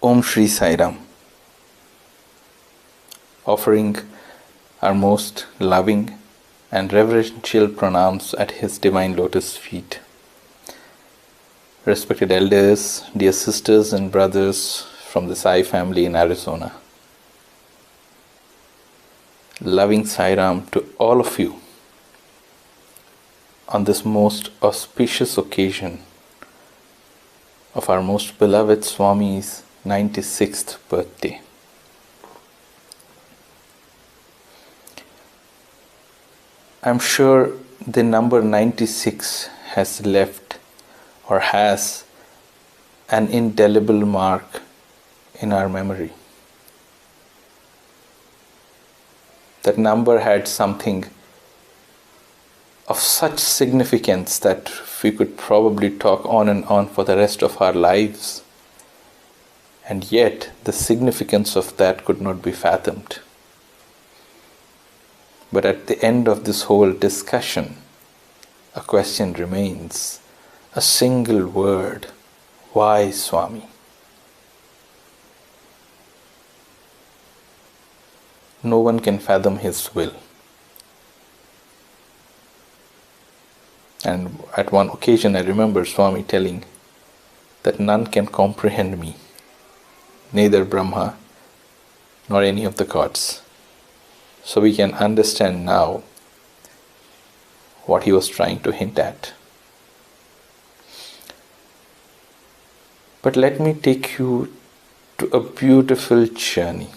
Om Shri Sai Ram, offering our most loving and reverential pranams at His Divine Lotus feet. Respected elders, dear sisters and brothers from the Sai family in Arizona. Loving Sai Ram to all of you on this most auspicious occasion of our most beloved Swami's 96th birthday. I'm sure the number 96 has left or has an indelible mark in our memory. That number had something of such significance that we could probably talk on and on for the rest of our lives. And yet, the significance of that could not be fathomed. But at the end of this whole discussion, a question remains. A single word. Why, Swami? No one can fathom His will. And at one occasion I remember Swami telling that none can comprehend me, neither Brahma nor any of the gods. So we can understand now what he was trying to hint at. But let me take you to a beautiful journey.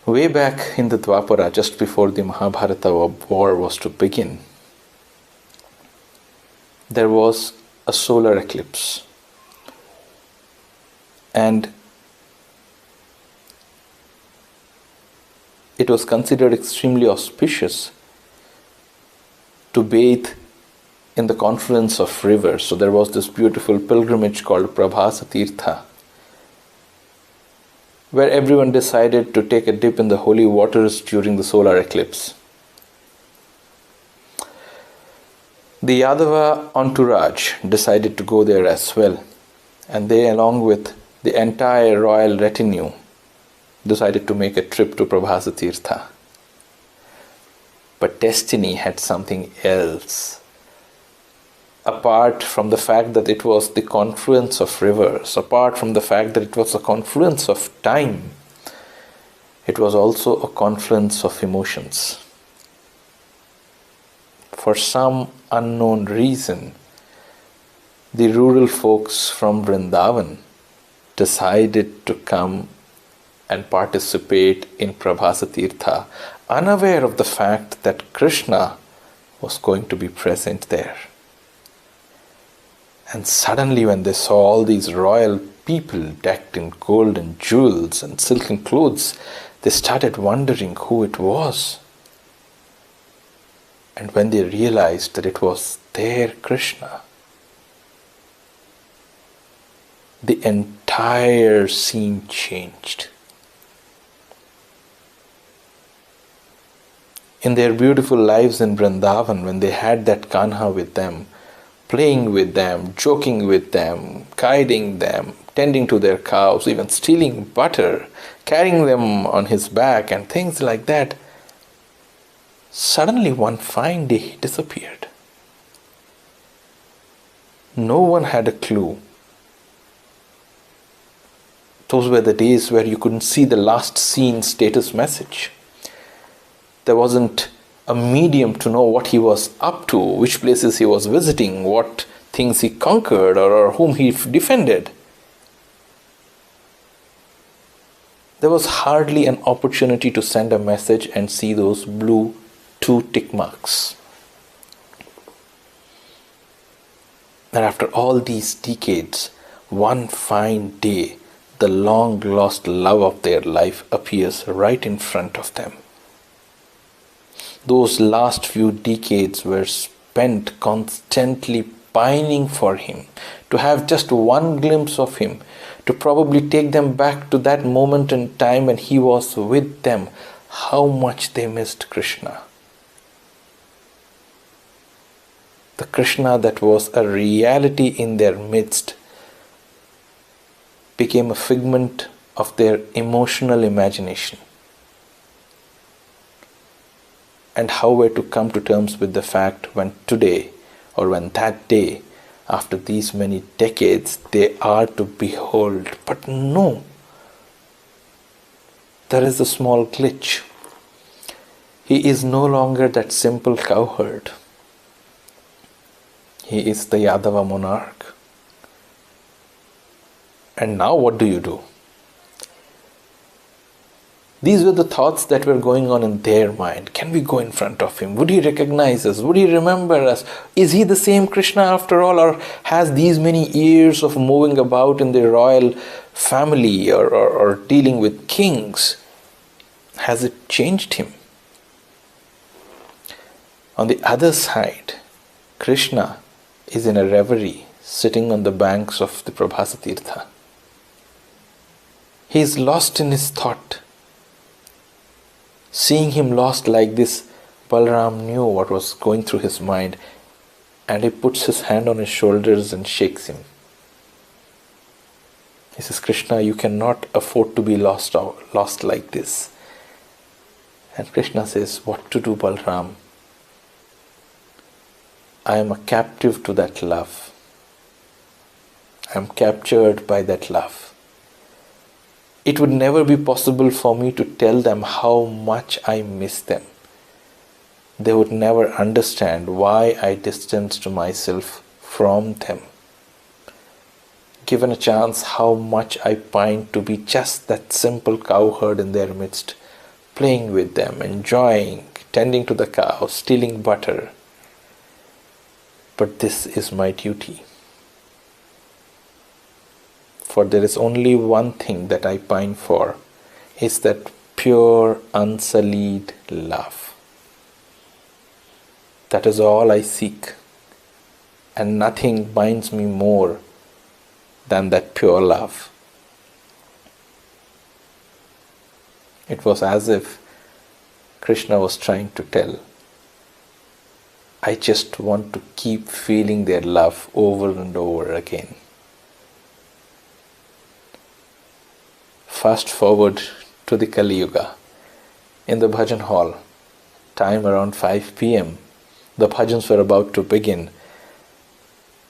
Way back in the Dwapara, just before the Mahabharata war was to begin, there was a solar eclipse. And it was considered extremely auspicious to bathe in the confluence of rivers. So there was this beautiful pilgrimage called Prabhasa Tirtha, where everyone decided to take a dip in the holy waters during the solar eclipse. The Yadava entourage decided to go there as well, and they, along with the entire royal retinue, decided to make a trip to Prabhasa Tirtha. But destiny had something else. Apart from the fact that it was the confluence of rivers, apart from the fact that it was a confluence of time, it was also a confluence of emotions. For some unknown reason, the rural folks from Vrindavan decided to come and participate in Prabhasa Tirtha, unaware of the fact that Krishna was going to be present there. And suddenly when they saw all these royal people decked in gold and jewels and silken clothes, they started wondering who it was. And when they realized that it was their Krishna, the entire scene changed. In their beautiful lives in Vrindavan, when they had that Kanha with them, playing with them, joking with them, guiding them, tending to their cows, even stealing butter, carrying them on his back and things like that, suddenly one fine day he disappeared. No one had a clue. Those were the days where you couldn't see the last seen status message. There wasn't a medium to know what he was up to, which places he was visiting, what things he conquered or whom he defended. There was hardly an opportunity to send a message and see those blue 2 tick marks. And after all these decades, one fine day, the long lost love of their life appears right in front of them. Those last few decades were spent constantly pining for him, to have just one glimpse of him, to probably take them back to that moment in time when he was with them. How much they missed Krishna. The Krishna that was a reality in their midst, became a figment of their emotional imagination. And how we're to come to terms with the fact when today, or when that day, after these many decades, they are to behold. But no, there is a small glitch. He is no longer that simple cowherd. He is the Yadava monarch. And now what do you do? These were the thoughts that were going on in their mind. Can we go in front of him? Would he recognize us? Would he remember us? Is he the same Krishna after all? Or has these many years of moving about in the royal family or dealing with kings, has it changed him? On the other side, Krishna is in a reverie, sitting on the banks of the Prabhasa Tirtha. He is lost in his thought. Seeing him lost like this, Balaram knew what was going through his mind, and he puts his hand on his shoulders and shakes him. He says, Krishna, you cannot afford to be lost like this. And Krishna says, what to do, Balaram? I am a captive to that love. I am captured by that love. It would never be possible for me to tell them how much I miss them. They would never understand why I distanced myself from them. Given a chance, how much I pined to be just that simple cowherd in their midst, playing with them, enjoying, tending to the cow, stealing butter. But this is my duty. For there is only one thing that I pine for, is that pure, unsullied love. That is all I seek, and nothing binds me more than that pure love. It was as if Krishna was trying to tell, I just want to keep feeling their love over and over again. Fast forward to the Kali Yuga. In the bhajan hall, time around 5 p.m., the bhajans were about to begin,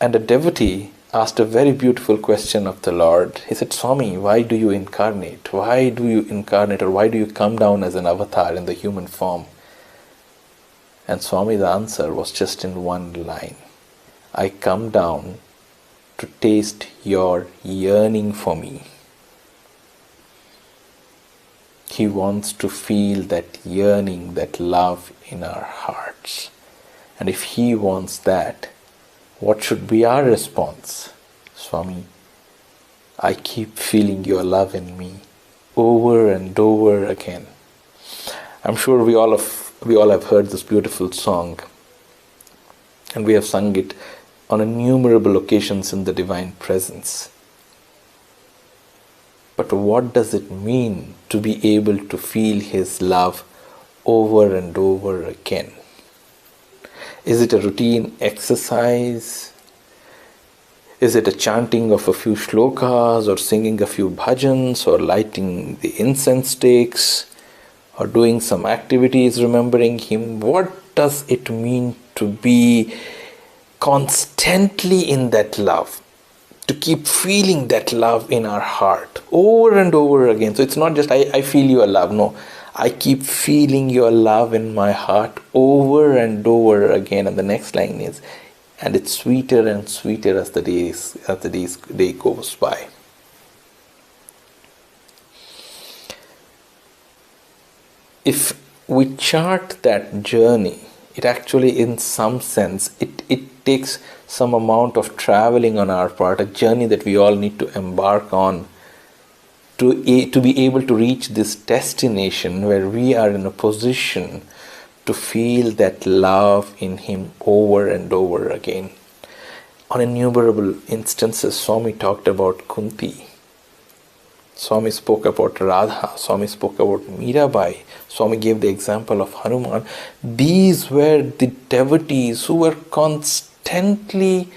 and a devotee asked a very beautiful question of the Lord. He said, Swami, why do you incarnate? Why do you incarnate, or why do you come down as an avatar in the human form? And Swami, the answer was just in one line. I come down to taste your yearning for me. He wants to feel that yearning, that love in our hearts. And if he wants that, what should be our response? Swami, I keep feeling your love in me over and over again. I'm sure we all have heard this beautiful song, and we have sung it on innumerable occasions in the Divine Presence. But what does it mean to be able to feel His love over and over again? Is it a routine exercise? Is it a chanting of a few shlokas, or singing a few bhajans, or lighting the incense sticks, or doing some activities remembering Him? What does it mean to be constantly in that love? To keep feeling that love in our heart over and over again. So it's not just I feel your love. No, I keep feeling your love in my heart over and over again. And the next line is, and it's sweeter and sweeter as the day goes by. If we chart that journey, it actually, in some sense, it takes some amount of traveling on our part, a journey that we all need to embark on to be able to reach this destination where we are in a position to feel that love in Him over and over again. On innumerable instances, Swami talked about Kunti. Swami spoke about Radha. Swami spoke about Mirabai. Swami gave the example of Hanuman. These were the devotees who were constantly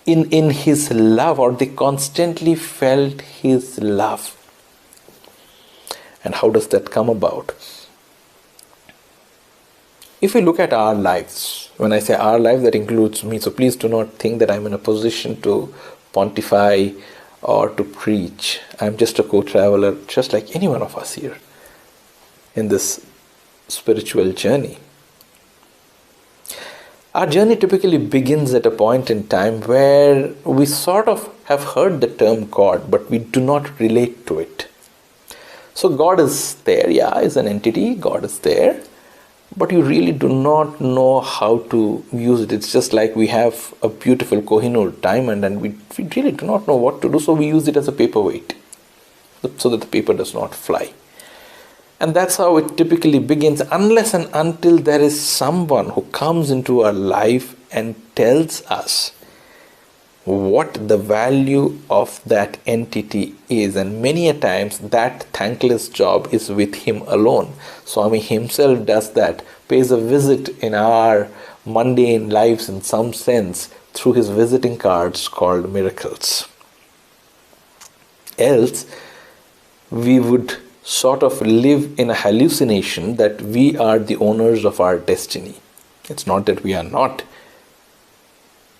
in his love, or they constantly felt his love. And how does that come about? If we look at our lives, when I say our life, that includes me, so please do not think that I'm in a position to pontify or to preach. I'm just a co-traveler, just like any one of us here in this spiritual journey. Our journey typically begins at a point in time where we sort of have heard the term God, but we do not relate to it. So God is there, is an entity, God is there, but you really do not know how to use it. It's just like we have a beautiful Kohinoor diamond and we really do not know what to do, so we use it as a paperweight so that the paper does not fly. And that's how it typically begins, unless and until there is someone who comes into our life and tells us what the value of that entity is. And many a times that thankless job is with him alone. Swami himself does that, pays a visit in our mundane lives in some sense through his visiting cards called miracles. Else, we would sort of live in a hallucination that we are the owners of our destiny. It's not that we are not,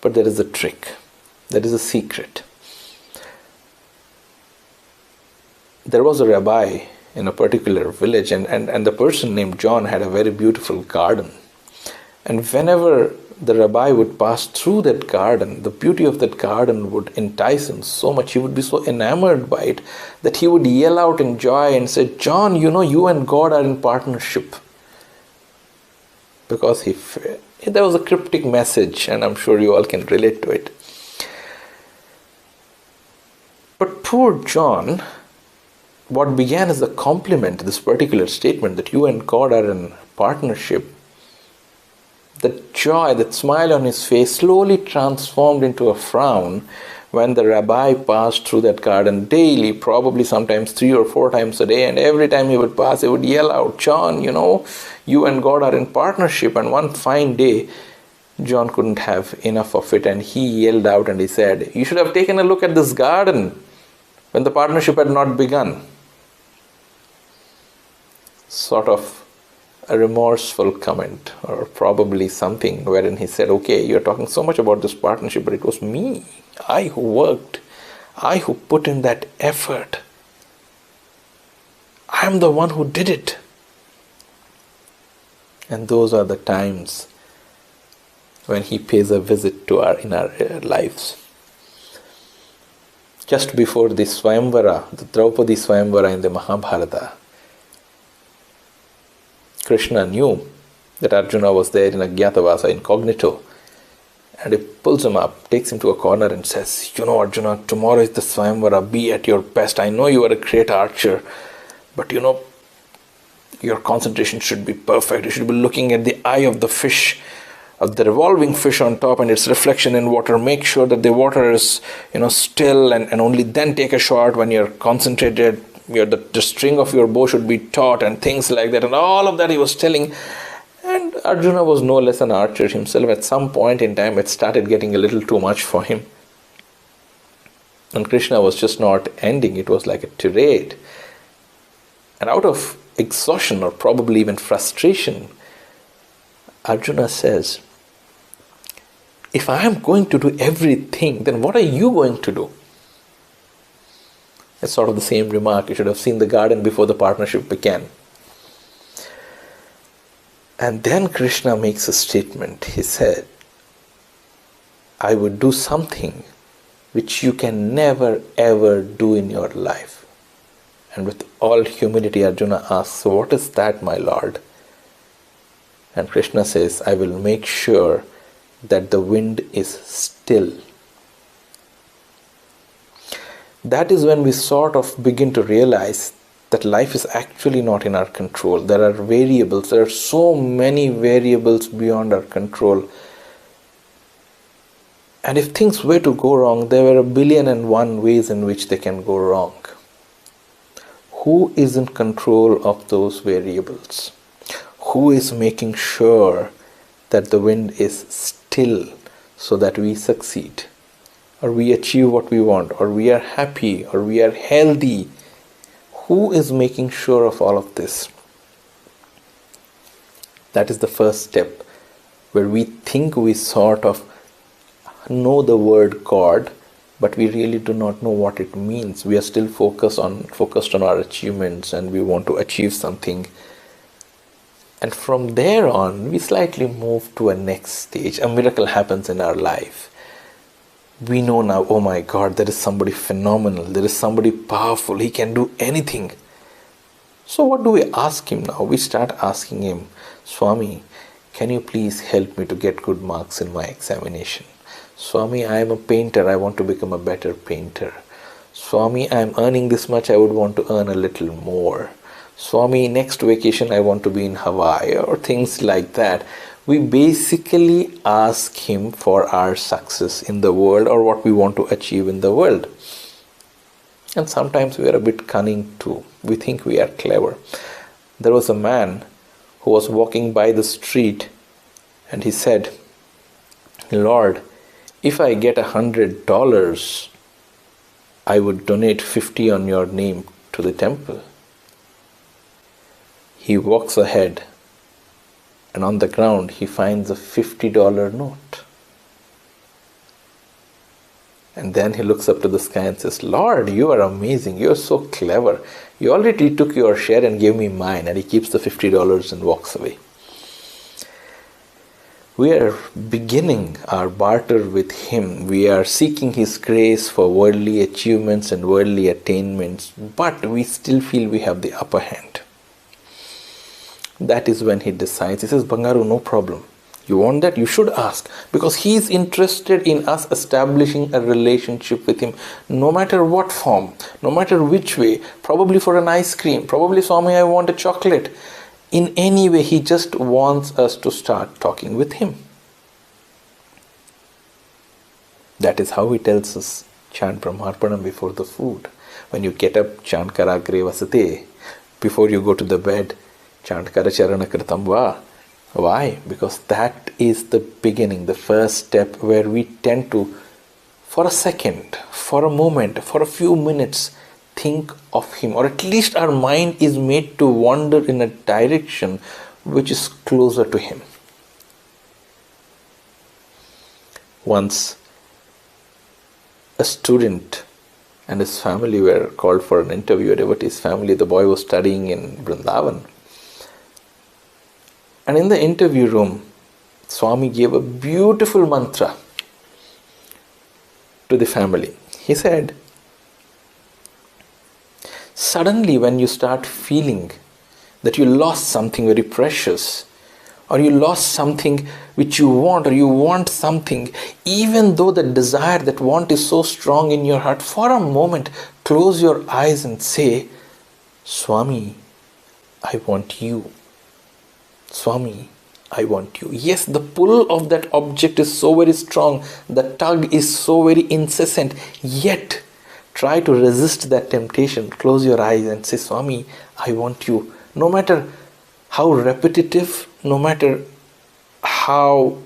but there is a trick. There is a secret. There was a rabbi in a particular village, and the person named John had a very beautiful garden. And whenever the rabbi would pass through that garden, the beauty of that garden would entice him so much. He would be so enamored by it that he would yell out in joy and say, "John, you and God are in partnership." Because there was a cryptic message, and I'm sure you all can relate to it. But poor John, what began as a compliment, this particular statement that you and God are in partnership, that joy, that smile on his face slowly transformed into a frown when the rabbi passed through that garden daily, probably sometimes 3 or 4 times a day, and every time he would pass, he would yell out, "John, you and God are in partnership." And one fine day, John couldn't have enough of it, and he yelled out and he said, "You should have taken a look at this garden when the partnership had not begun." Sort of a remorseful comment, or probably something wherein he said, "Okay, you're talking so much about this partnership, but it was me, I who worked, I who put in that effort. I'm the one who did it." And those are the times when he pays a visit to in our lives. Just before the Swayamvara, the Draupadi Swayamvara in the Mahabharata, Krishna knew that Arjuna was there in Agyatavasa, incognito, and he pulls him up, takes him to a corner and says, "Arjuna, tomorrow is the Swayamvara, be at your best. I know you are a great archer, but your concentration should be perfect. You should be looking at the eye of the fish, of the revolving fish on top and its reflection in water. Make sure that the water is still, and only then take a shot when you're concentrated. The string of your bow should be taut," and things like that. And all of that he was telling. And Arjuna was no less an archer himself. At some point in time, it started getting a little too much for him. And Krishna was just not ending. It was like a tirade. And out of exhaustion, or probably even frustration, Arjuna says, "If I am going to do everything, then what are you going to do?" It's sort of the same remark. You should have seen the garden before the partnership began. And then Krishna makes a statement. He said, "I would do something which you can never ever do in your life." And with all humility, Arjuna asks, "So what is that, my Lord?" And Krishna says, "I will make sure that the wind is still." That is when we sort of begin to realize that life is actually not in our control. There are variables. There are so many variables beyond our control. And if things were to go wrong, there were 1,000,001 ways in which they can go wrong. Who is in control of those variables? Who is making sure that the wind is still so that we succeed? or we achieve what we want, or we are happy, or we are healthy. Who is making sure of all of this? That is the first step, where we think we sort of know the word God, but we really do not know what it means. We are still focused on our achievements, and we want to achieve something. And from there on, we slightly move to a next stage. A miracle happens in our life. We know now, oh my God, there is somebody phenomenal. There is somebody powerful. He can do anything. So what do we ask him now? We start asking him, Swami, can you please help me to get good marks in my examination? Swami, I am a painter. I want to become a better painter. Swami, I am earning this much. I would want to earn a little more. Swami, next vacation I want to be in Hawaii, or things like that. We basically ask him for our success in the world, or what we want to achieve in the world. And sometimes we are a bit cunning too. We think we are clever. There was a man who was walking by the street, and he said, Lord, if I get $100, I would donate 50 on your name to the temple. He walks ahead, and on the ground he finds a $50 note. And then he looks up to the sky and says, Lord, you are amazing. You are so clever. You already took your share and gave me mine. And he keeps the $50 and walks away. We are beginning our barter with him. We are seeking his grace for worldly achievements and worldly attainments, but we still feel we have the upper hand. That is when he decides. He says, Bangaru, no problem. You want that? You should ask. Because he is interested in us establishing a relationship with him, no matter what form, no matter which way. Probably for an ice cream. Probably, Swami, I want a chocolate. In any way, he just wants us to start talking with him. That is how he tells us, chant Brahmarpanam before the food. When you get up, chant Karagre Vasate. Before you go to the bed, chant Karacharana Kritam Va. Why? Because that is the beginning, the first step, where we tend to, for a second, for a moment, for a few minutes, think of him, or at least our mind is made to wander in a direction which is closer to him. Once, a student and his family were called for an interview. A devotee's family. The boy was studying in Vrindavan. And in the interview room, Swami gave a beautiful mantra to the family. He said, suddenly when you start feeling that you lost something very precious, or you lost something which you want, or you want something, even though the desire, that want is so strong in your heart, for a moment, close your eyes and say, Swami, I want you. Swami, I want you. Yes, the pull of that object is so very strong, the tug is so very incessant, yet try to resist that temptation. Close your eyes and say, Swami, I want you. No matter how repetitive, no matter how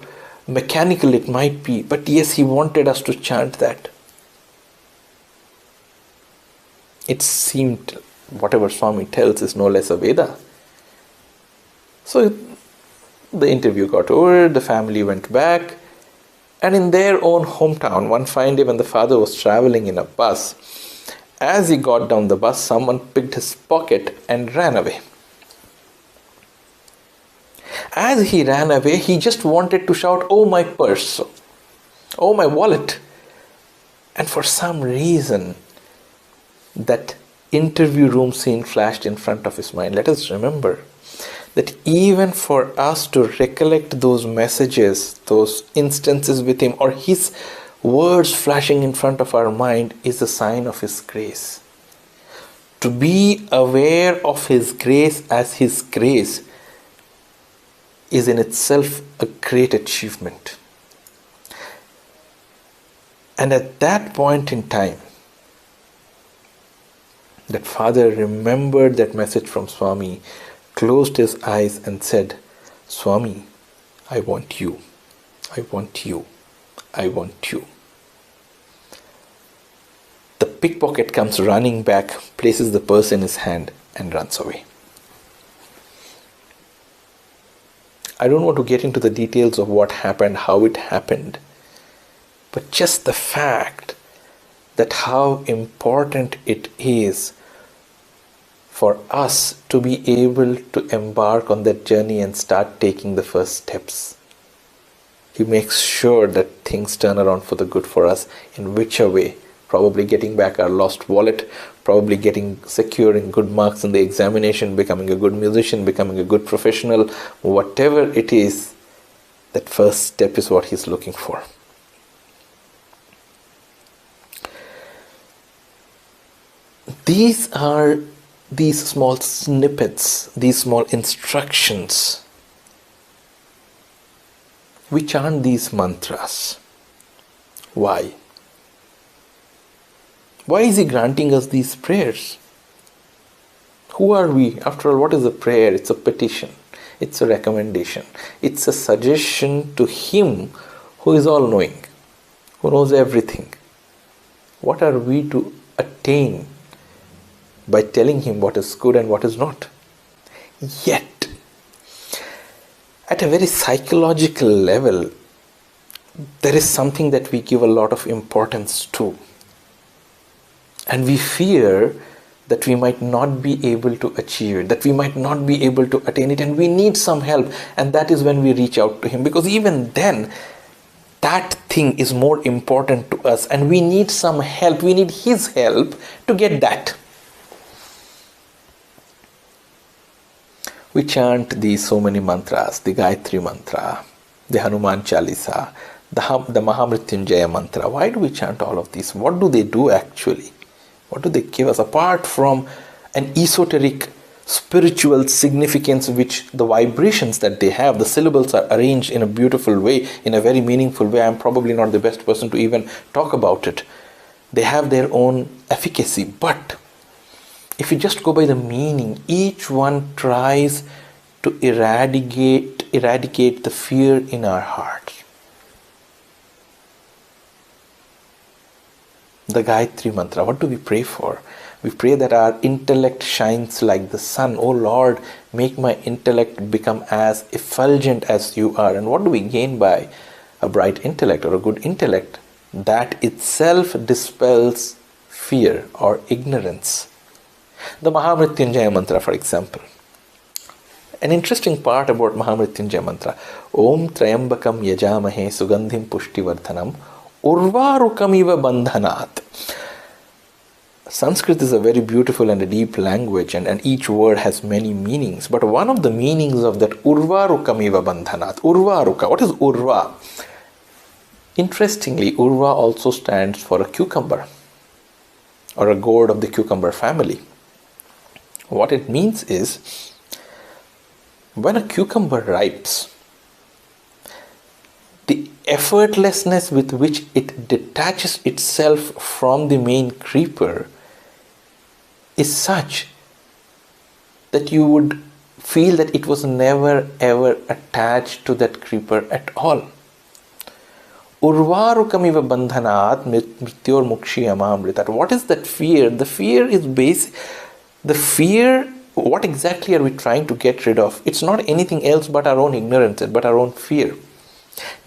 mechanical it might be, but yes, he wanted us to chant that. It seemed whatever Swami tells is no less a Veda. So the interview got over, the family went back, and in their own hometown, one fine day when the father was traveling in a bus, as he got down the bus, someone picked his pocket and ran away. As he ran away, he just wanted to shout, oh my purse, oh my wallet. And for some reason, that interview room scene flashed in front of his mind. Let us remember that even for us to recollect those messages, those instances with him, or his words flashing in front of our mind, is a sign of his grace. To be aware of his grace as his grace is in itself a great achievement. And at that point in time, that father remembered that message from Swami, closed his eyes and said, Swami, I want you. I want you. I want you. pickpocket comes running back, places the purse in his hand and runs away. I don't want to get into the details of what happened, how it happened, but just the fact that how important it is for us to be able to embark on that journey and start taking the first steps. He makes sure that things turn around for the good for us in whichever way. Probably getting back our lost wallet, probably securing good marks in the examination, becoming a good musician, becoming a good professional, whatever it is, that first step is what he's looking for. These are these small snippets, these small instructions. Which aren't these mantras? Why? Why is he granting us these prayers? Who are we? After all, what is a prayer? It's a petition. It's a recommendation. It's a suggestion to him who is all-knowing, who knows everything. What are we to attain by telling him what is good and what is not? Yet, at a very psychological level, there is something that we give a lot of importance to. And we fear that we might not be able to achieve it, that we might not be able to attain it, and we need some help. And that is when we reach out to him, because even then, that thing is more important to us, and we need some help. We need his help to get that. We chant these so many mantras, the Gayatri mantra, the Hanuman Chalisa, the Mahamrityunjaya mantra. Why do we chant all of these? What do they do actually? What do they give us? Apart from an esoteric spiritual significance, which the vibrations that they have, the syllables are arranged in a beautiful way, in a very meaningful way. I'm probably not the best person to even talk about it. They have their own efficacy, but if you just go by the meaning, each one tries to eradicate the fear in our hearts. The Gayatri mantra, what do we pray for? We pray that our intellect shines like the sun. Oh Lord, make my intellect become as effulgent as you are. And what do we gain by a bright intellect or a good intellect? That itself dispels fear or ignorance. The Mahamrityunjaya mantra, for example. An interesting part about Mahamrityunjaya mantra. Om Trayambakam Yajamahe Sugandhim Pushtivardhanam Urvarukamiva Bandhanat. Sanskrit is a very beautiful and a deep language, and each word has many meanings. But one of the meanings of that Urvarukamiva Bandhanat, Urvaruka, what is Urva? Interestingly, Urva also stands for a cucumber or a gourd of the cucumber family. What it means is, when a cucumber ripes, the effortlessness with which it detaches itself from the main creeper is such that you would feel that it was never ever attached to that creeper at all. Urvarukamiva bandhanat mrityor mukshiyamamritat. What is that fear? The fear is basic. The fear, what exactly are we trying to get rid of? It's not anything else but our own ignorance, but our own fear.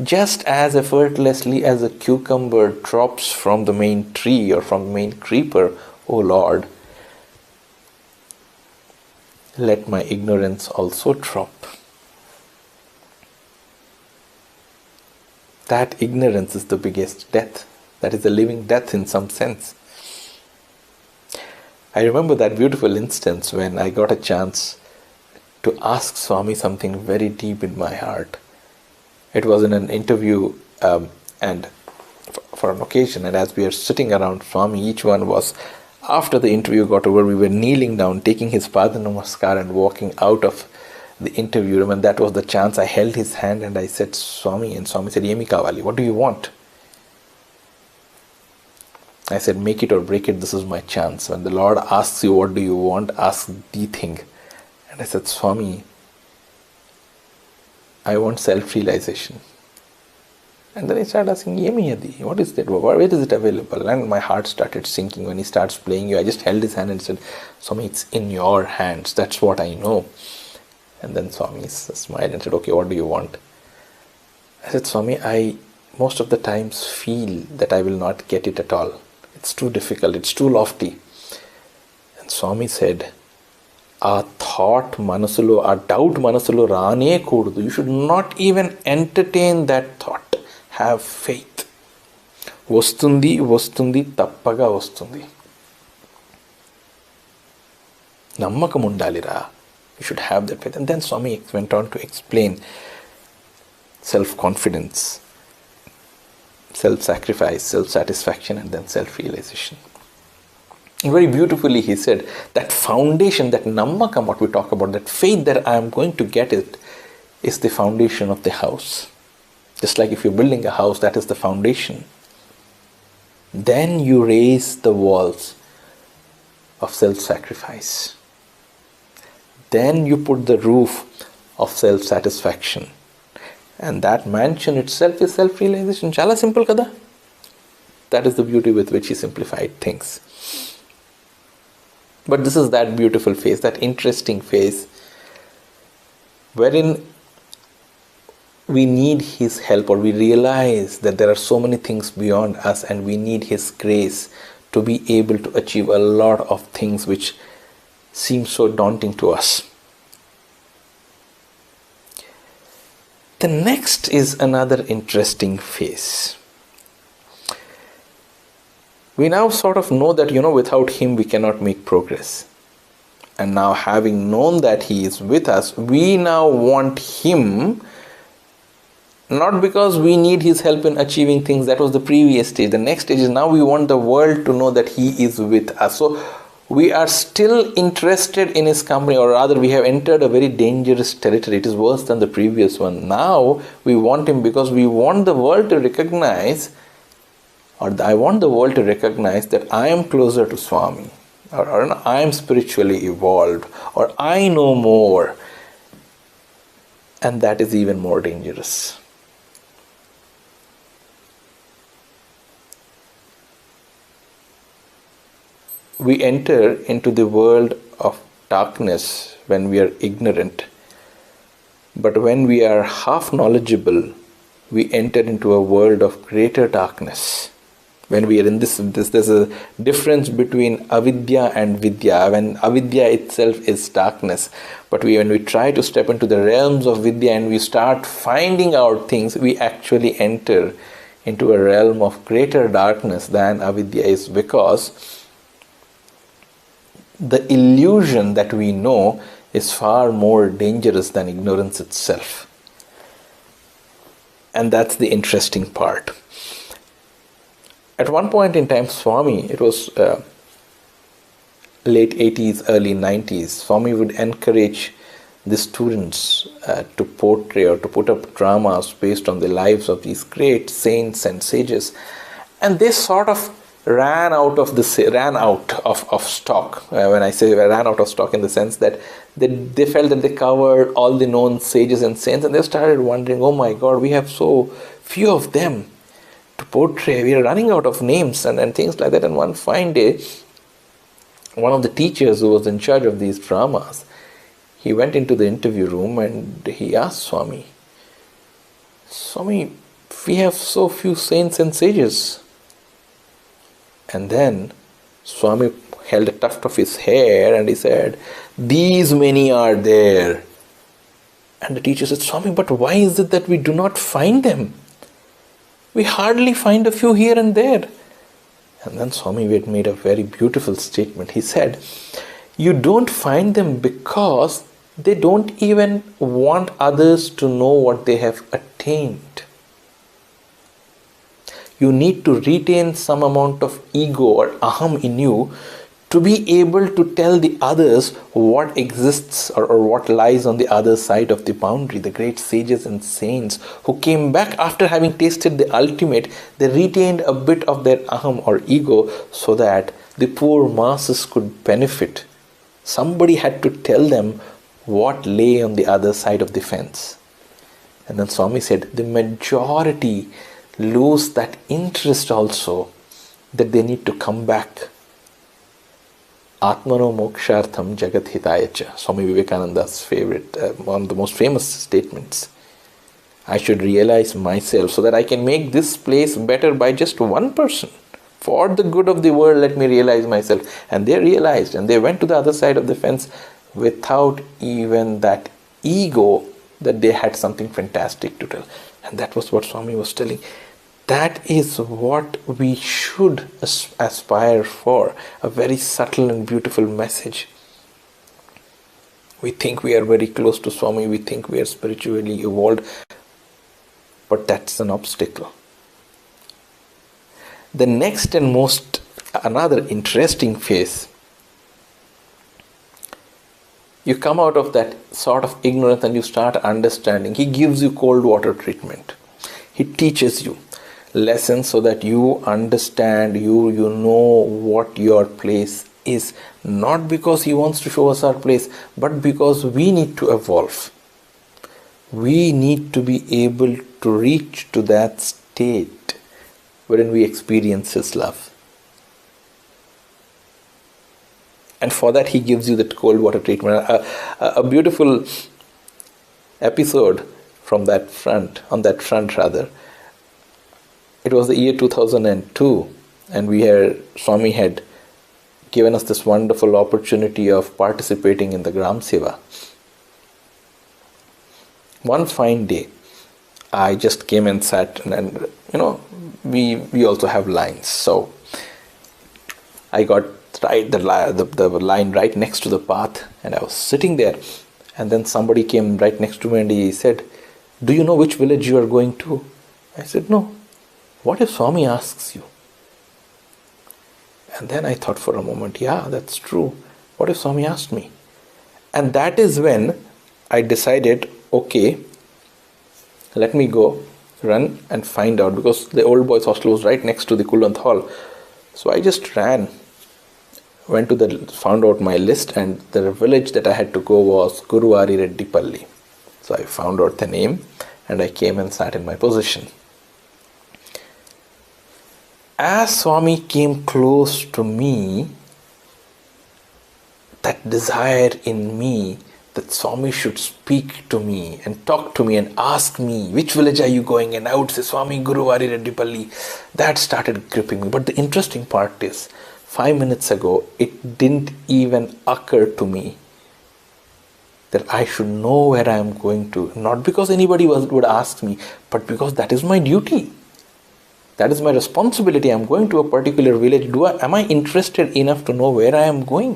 Just as effortlessly as a cucumber drops from the main tree or from the main creeper, O Lord, let my ignorance also drop. That ignorance is the biggest death. That is a living death in some sense. I remember that beautiful instance when I got a chance to ask Swami something very deep in my heart. It was in an interview and for an occasion, and as we are sitting around Swami, each one was, after the interview got over, we were kneeling down, taking his Pada Namaskar and walking out of the interview room, and that was the chance. I held his hand and I said, Swami, and Swami said, Yemi Kavali, what do you want? I said, make it or break it, this is my chance. When the Lord asks you, what do you want? Ask the thing. And I said, Swami, I want self-realization. And then he started asking, Yemiyadi, what is that? Where is it available? And my heart started sinking when he starts playing you. I just held his hand and said, Swami, it's in your hands. That's what I know. And then Swami smiled and said, okay, what do you want? I said, Swami, I most of the times feel that I will not get it at all. It's too difficult. It's too lofty. And Swami said, a thought manasulo, a doubt manasulo rane kududu. You should not even entertain that thought. Have faith. Vastundi tappaga vastundi. Nammakam undalira. You should have that faith. And then Swami went on to explain self-confidence, self-sacrifice, self-satisfaction, and then self-realization. And very beautifully he said, that foundation, that nammakam, what we talk about, that faith that I am going to get it, is the foundation of the house. Just like if you're building a house, that is the foundation. Then you raise the walls of self-sacrifice. Then you put the roof of self-satisfaction. And that mansion itself is self-realization. Chala simple kada? That is the beauty with which he simplified things. But this is that beautiful phase, that interesting phase, wherein we need his help, or we realize that there are so many things beyond us and we need his grace to be able to achieve a lot of things which seem so daunting to us. The next is another interesting phase. We now sort of know that, without him we cannot make progress. And now, having known that he is with us, we now want him, not because we need his help in achieving things. That was the previous stage. The next stage is now we want the world to know that he is with us. So we are still interested in his company, or rather we have entered a very dangerous territory. It is worse than the previous one. Now we want him because we want the world to recognize, I want the world to recognize that I am closer to Swami, or I am spiritually evolved, or I know more. And that is even more dangerous. We enter into the world of darkness when we are ignorant. But when we are half knowledgeable, we enter into a world of greater darkness. When we are in this, there's a difference between avidya and vidya. When avidya itself is darkness, but when we try to step into the realms of vidya and we start finding out things, we actually enter into a realm of greater darkness than avidya is, because the illusion that we know is far more dangerous than ignorance itself. And that's the interesting part. At one point in time, Swami, it was late 80s, early 90s, Swami would encourage the students to portray or to put up dramas based on the lives of these great saints and sages. And they sort of ran out of stock. When I say ran out of stock, in the sense that they felt that they covered all the known sages and saints, and they started wondering, oh my God, we have so few of them to portray. We are running out of names and things like that. And one fine day, one of the teachers who was in charge of these dramas, he went into the interview room and he asked Swami, we have so few saints and sages. And then Swami held a tuft of his hair and he said, these many are there. And the teacher said, Swami, but why is it that we do not find them? We hardly find a few here and there. And then Swami had made a very beautiful statement. He said, you don't find them because they don't even want others to know what they have attained. You need to retain some amount of ego or aham in you to be able to tell the others what exists or what lies on the other side of the boundary. The great sages and saints who came back after having tasted the ultimate, they retained a bit of their aham or ego so that the poor masses could benefit. Somebody had to tell them what lay on the other side of the fence. And then Swami said, the majority, lose that interest also that they need to come back. Atmano mokshartham jagat hitayacha. Swami Vivekananda's favorite, one of the most famous statements. I should realize myself so that I can make this place better by just one person. For the good of the world, let me realize myself. And they realized, and they went to the other side of the fence without even that ego that they had something fantastic to tell. And that was what Swami was telling. That is what we should aspire for. A very subtle and beautiful message. We think we are very close to Swami. We think we are spiritually evolved. But that's an obstacle. The next and another interesting phase. You come out of that sort of ignorance and you start understanding. He gives you cold water treatment. He teaches you lessons so that you understand, you know what your place is. Not because he wants to show us our place, but because we need to evolve. We need to be able to reach to that state wherein we experience his love. And for that he gives you that cold water treatment. A beautiful episode from that front, on that front rather. It was the year 2002 and Swami had given us this wonderful opportunity of participating in the Gram Seva. One fine day, I just came and sat and we also have lines. So I got the line right next to the path and I was sitting there, and then somebody came right next to me and he said, "Do you know which village you are going to?" I said, "No." "What if Swami asks you?" And then I thought for a moment, yeah, that's true. What if Swami asked me? And that is when I decided, okay, let me go run and find out, because the old boys hostel was right next to the Kulant hall. So I just ran, found out my list, and the village that I had to go was Guruvari Reddipalli. So I found out the name and I came and sat in my position. As Swami came close to me, that desire in me that Swami should speak to me and talk to me and ask me, "Which village are you going?" And I would say, "Swami, Guruvari Reddipalli." That started gripping me. But the interesting part is, 5 minutes ago, it didn't even occur to me that I should know where I am going to. Not because anybody would ask me, but because that is my duty. That is my responsibility. I am going to a particular village. Am I interested enough to know where I am going?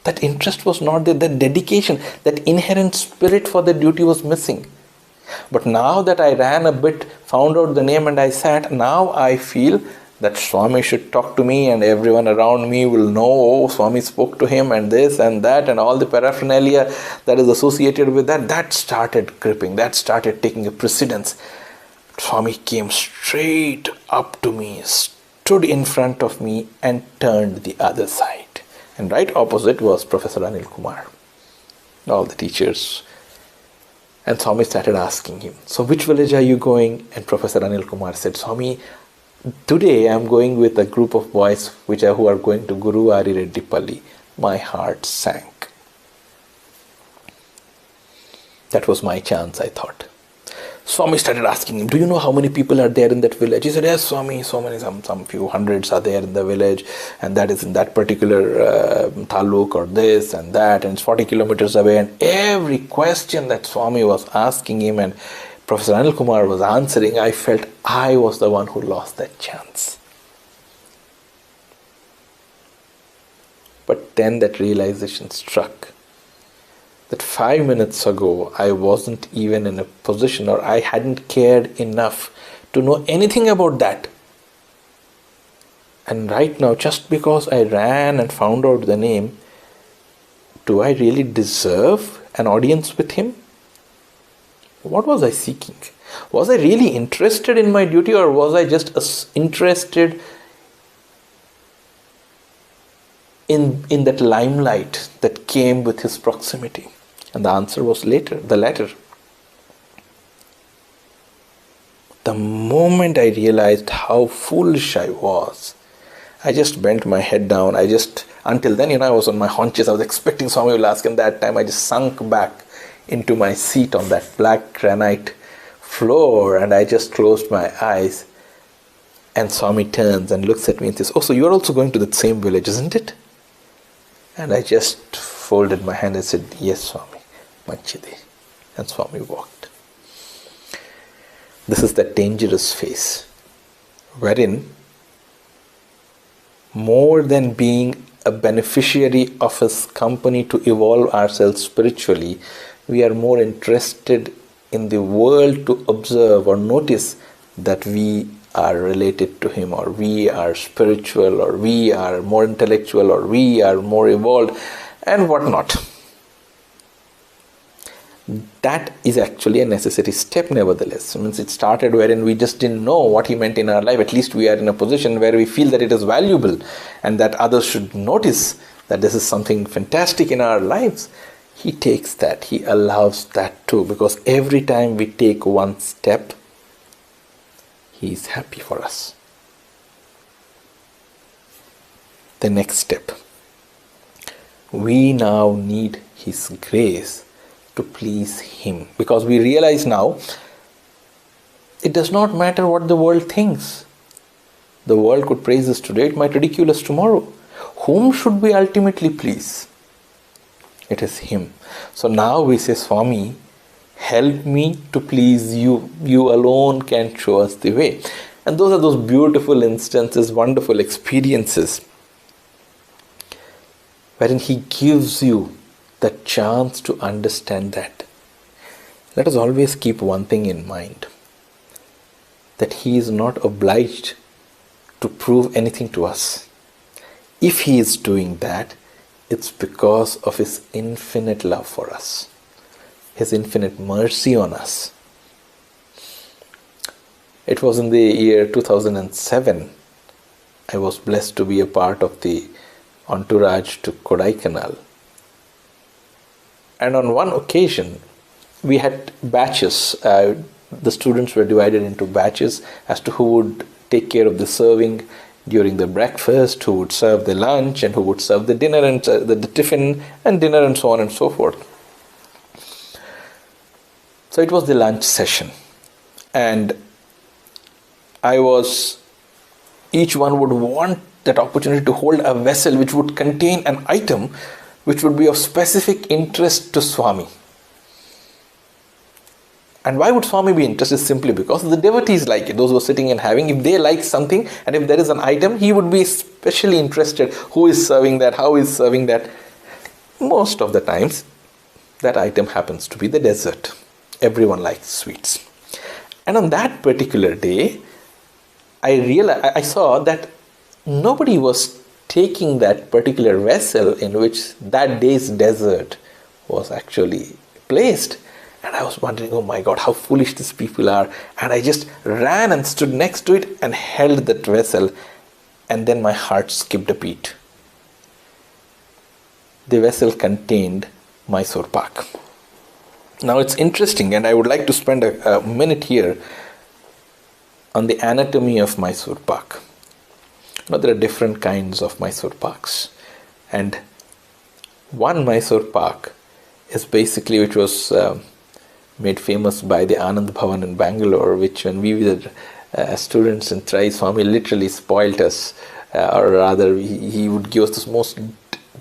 That interest was not there. That dedication, that inherent spirit for the duty was missing. But now that I ran a bit, found out the name and I sat, now I feel that Swami should talk to me and everyone around me will know, oh, Swami spoke to him and this and that and all the paraphernalia that is associated with that. That started gripping. That started taking a precedence. Swami came straight up to me, stood in front of me and turned the other side. And right opposite was Professor Anil Kumar, all the teachers. And Swami started asking him, "So which village are you going?" And Professor Anil Kumar said, "Swami, today I am going with a group of boys who are going to Guruvari Reddipalli." My heart sank. That was my chance, I thought. Swami started asking him, "Do you know how many people are there in that village?" He said, "Yes, Swami, so many, some few hundreds are there in the village, and that is in that particular taluk or this and that, and it's 40 kilometers away." And every question that Swami was asking him and Professor Anil Kumar was answering, I felt I was the one who lost that chance. But then that realization struck. That 5 minutes ago, I wasn't even in a position, or I hadn't cared enough to know anything about that. And right now, just because I ran and found out the name, do I really deserve an audience with him? What was I seeking? Was I really interested in my duty, or was I just interested in that limelight that came with his proximity? And the answer was the latter. The moment I realized how foolish I was, I just bent my head down. Until then, I was on my haunches. I was expecting Swami will ask, and that time I just sunk back into my seat on that black granite floor, and I just closed my eyes. And Swami turns and looks at me and says, "Oh, so you're also going to that same village, isn't it?" And I just folded my hand and said, "Yes, Swami, Manchide." And Swami walked. This is that dangerous phase, wherein more than being a beneficiary of his company to evolve ourselves spiritually, we are more interested in the world to observe or notice that we are related to him, or we are spiritual, or we are more intellectual, or we are more evolved, and whatnot. That is actually a necessary step nevertheless. It started wherein we just didn't know what he meant in our life. At least we are in a position where we feel that it is valuable and that others should notice that this is something fantastic in our lives. He takes that, he allows that too, because every time we take one step, he is happy for us. The next step. We now need his grace to please him, because we realize now it does not matter what the world thinks. The world could praise us today, it might ridicule us tomorrow. Whom should we ultimately please? It is him. So now we say, "Swami, help me to please you. You alone can show us the way." And those are those beautiful instances, wonderful experiences, wherein he gives you the chance to understand that. Let us always keep one thing in mind, that he is not obliged to prove anything to us. If he is doing that, it's because of his infinite love for us, his infinite mercy on us. It was in the year 2007, I was blessed to be a part of the entourage to Kodaikanal. And on one occasion, we had batches. The students were divided into batches as to who would take care of the serving during the breakfast, who would serve the lunch, and who would serve the dinner and the tiffin and dinner, and so on and so forth. So it was the lunch session, and each one would want that opportunity to hold a vessel which would contain an item which would be of specific interest to Swami. And why would Swami be interested? Simply because the devotees like it. Those who are sitting and having, if they like something, and if there is an item, he would be especially interested. Who is serving that? How is serving that? Most of the times, that item happens to be the dessert. Everyone likes sweets. And on that particular day, I saw that nobody was taking that particular vessel in which that day's dessert was actually placed. And I was wondering, oh my God, how foolish these people are. And I just ran and stood next to it and held that vessel. And then my heart skipped a beat. The vessel contained Mysore pak. Now it's interesting, and I would like to spend a minute here on the anatomy of Mysore pak. There are different kinds of Mysore paks. And one Mysore pak is basically, which was made famous by the Anand Bhavan in Bangalore, which when we were students in Trai, Swami literally spoilt us, or rather he would give us the most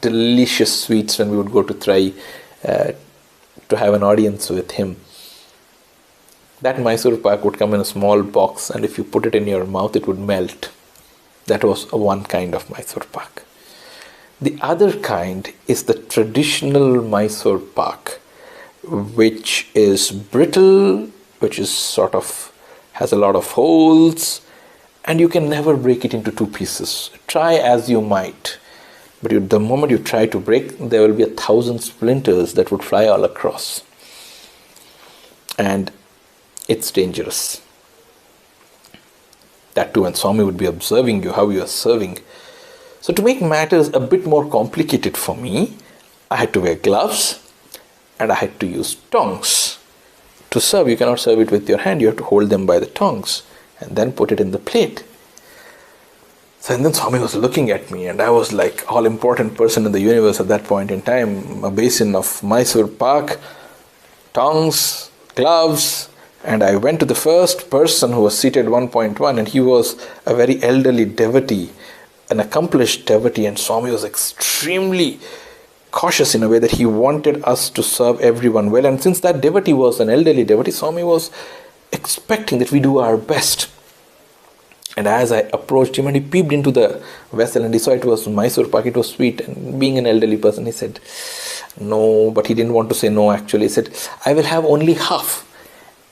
delicious sweets when we would go to Trai to have an audience with him. That Mysore pak would come in a small box, and if you put it in your mouth, it would melt. That was one kind of Mysore pak. The other kind is the traditional Mysore pak, which is brittle, which is sort of has a lot of holes, and you can never break it into two pieces. Try as you might, but the moment you try to break, there will be 1,000 splinters that would fly all across, and it's dangerous. That too, and Swami would be observing you, how you are serving. So to make matters a bit more complicated for me, I had to wear gloves and I had to use tongs to serve, you cannot serve it with your hand, you have to hold them by the tongs and then put it in the plate. So and then Swami was looking at me, and I was like all important person in the universe at that point in time. A basin of Mysore pak, tongs, gloves, and I went to the first person who was seated 1.1, and he was a very elderly devotee, an accomplished devotee, and Swami was extremely cautious in a way that he wanted us to serve everyone well. And since that devotee was an elderly devotee, Swami was expecting that we do our best. And as I approached him, and he peeped into the vessel and he saw it was Mysore pak, it was sweet, and being an elderly person, he said no, but he didn't want to say no actually. He said, I will have only half.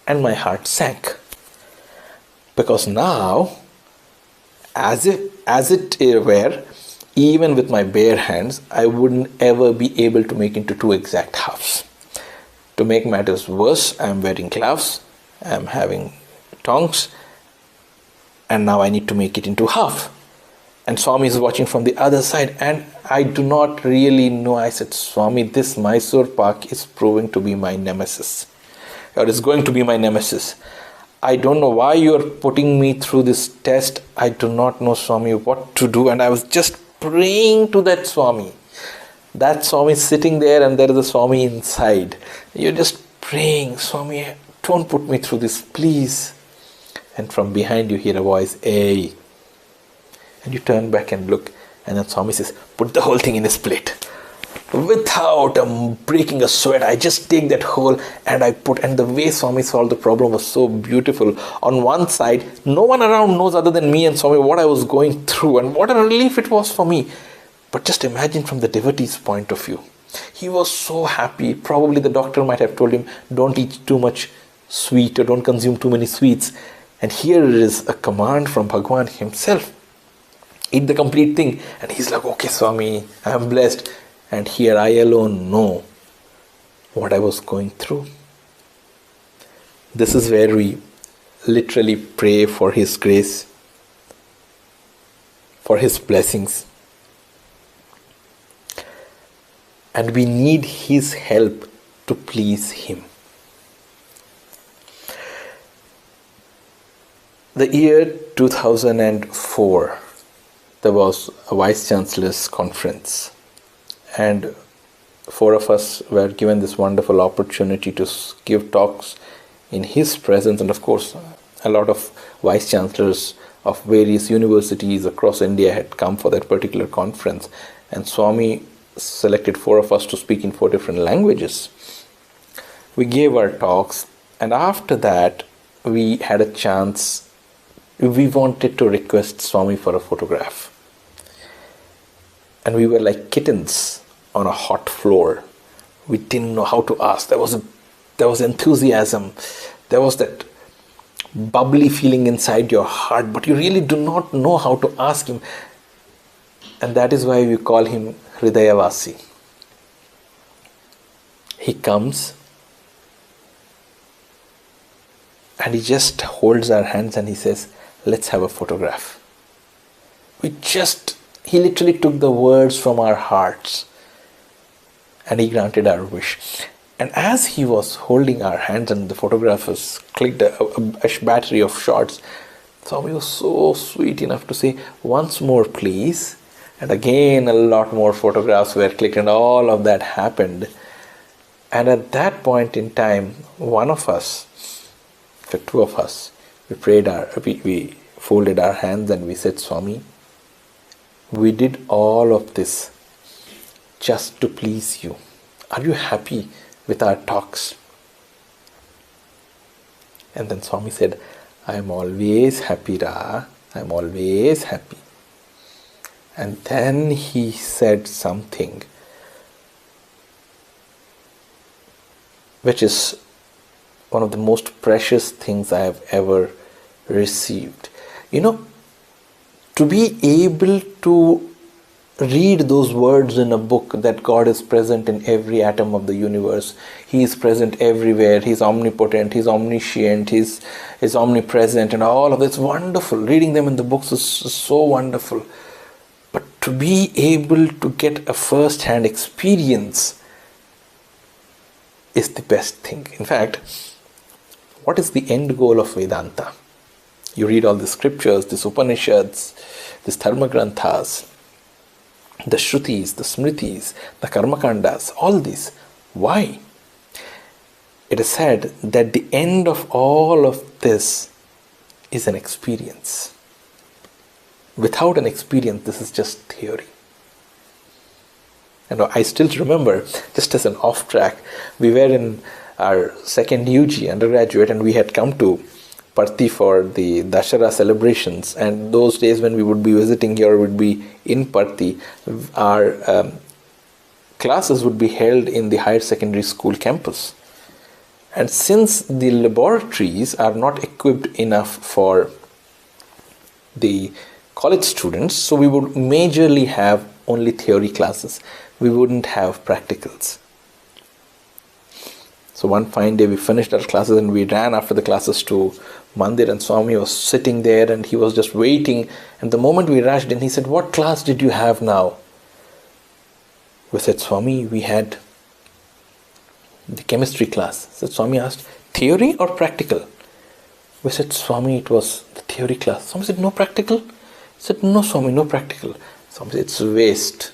And my heart sank, because now, as it were, even with my bare hands, I wouldn't ever be able to make into two exact halves. To make matters worse, I am wearing gloves, I am having tongs, and now I need to make it into half. And Swami is watching from the other side, and I do not really know. I said, Swami, this Mysore pak is proving to be my nemesis, or is going to be my nemesis. I don't know why you are putting me through this test. I do not know, Swami, what to do. And I was just praying to that Swami. That Swami is sitting there, and there is a Swami inside. You're just praying, Swami, don't put me through this, please. And from behind you hear a voice, hey. And you turn back and look, and then Swami says, put the whole thing in his plate. Without breaking a sweat, I just take that whole and I put, and the way Swami solved the problem was so beautiful. On one side, no one around knows other than me and Swami what I was going through, and what a relief it was for me. But just imagine from the devotee's point of view. He was so happy. Probably the doctor might have told him, don't eat too much sweet, or don't consume too many sweets. And here is a command from Bhagwan himself. Eat the complete thing. And he's like, okay, Swami, I am blessed. And here I alone know what I was going through. This is where we literally pray for His grace, for His blessings. And we need His help to please Him. The year 2004, there was a Vice Chancellor's conference, and 4 of us were given this wonderful opportunity to give talks in his presence. And of course, a lot of Vice Chancellors of various universities across India had come for that particular conference, and Swami selected 4 of us to speak in 4 different languages. We gave our talks, and after that we had a chance. We wanted to request Swami for a photograph. And we were like kittens on a hot floor. We didn't know how to ask. There was enthusiasm. There was that bubbly feeling inside your heart, but you really do not know how to ask him. And that is why we call him Hridayavasi. He comes and he just holds our hands and he says, let's have a photograph. He literally took the words from our hearts and he granted our wish. And as he was holding our hands and the photographers clicked a battery of shots, Swami was so sweet enough to say, once more please. And again a lot more photographs were clicked, and all of that happened. And at that point in time, one of us, the 2 of us, we folded our hands and we said, Swami, we did all of this just to please you. Are you happy with our talks? And then Swami said, I am always happy, Ra. I am always happy. And then he said something which is one of the most precious things I have ever received. To be able to read those words in a book, that God is present in every atom of the universe. He is present everywhere. He is omnipotent. He is omniscient. He is omnipresent, and all of it's wonderful. Reading them in the books is so wonderful. But to be able to get a first-hand experience is the best thing. In fact, what is the end goal of Vedanta? You read all the scriptures, the Upanishads, the Dharma-granthas, the Shrutis, the Smritis, the Karmakandas, all these. Why? It is said that the end of all of this is an experience. Without an experience, this is just theory. And I still remember, just as an off track, we were in our second UG, undergraduate, and we had come to Parthi for the Dashara celebrations. And those days when we would be visiting here, would be in Parthi, our classes would be held in the higher secondary school campus. And since the laboratories are not equipped enough for the college students, so we would majorly have only theory classes. We wouldn't have practicals. So one fine day we finished our classes and we ran after the classes to Mandir, and Swami was sitting there and he was just waiting. And the moment we rushed in, he said, "What class did you have now?" We said, "Swami, we had the chemistry class." So Swami asked, "Theory or practical?" We said, "Swami, it was the theory class." Swami said, "No practical?" He said, "No, Swami, no practical." Swami said, "It's waste.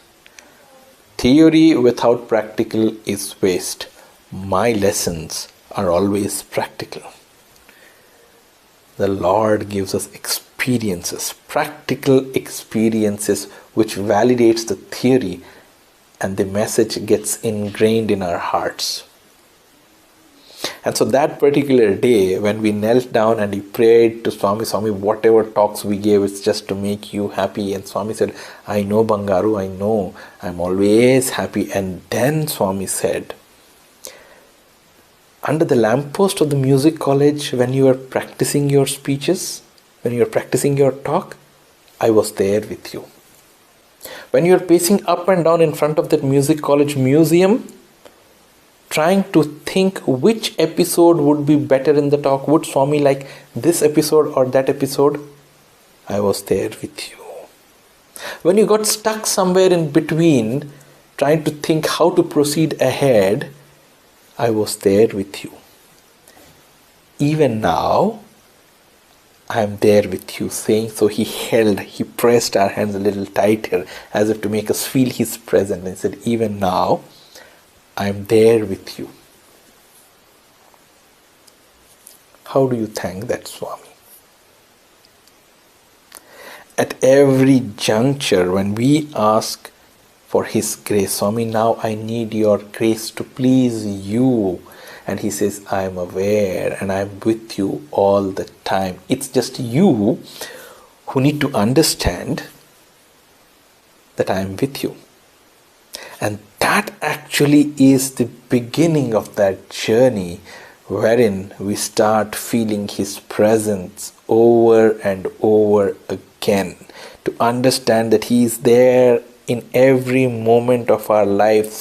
Theory without practical is waste. My lessons are always practical." The Lord gives us experiences, practical experiences, which validates the theory, and the message gets ingrained in our hearts. And so that particular day, when we knelt down and we prayed to Swami, "Swami, whatever talks we gave, it's just to make you happy." And Swami said, "I know, Bangaru, I know. I'm always happy." And then Swami said, "Under the lamppost of the music college, when you were practicing your speeches, when you were practicing your talk, I was there with you. When you were pacing up and down in front of that music college museum, trying to think which episode would be better in the talk, would Swami like this episode or that episode? I was there with you. When you got stuck somewhere in between, trying to think how to proceed ahead, I was there with you. Even now, I am there with you," saying so. He pressed our hands a little tighter as if to make us feel his presence, and said, "Even now, I am there with you." How do you thank that Swami? At every juncture, when we ask for his grace, "Swami, now I need your grace to please you," and he says, "I am aware and I am with you all the time." It's just you who need to understand that I am with you. And that actually is the beginning of that journey, wherein we start feeling his presence over and over again, to understand that he is there in every moment of our lives,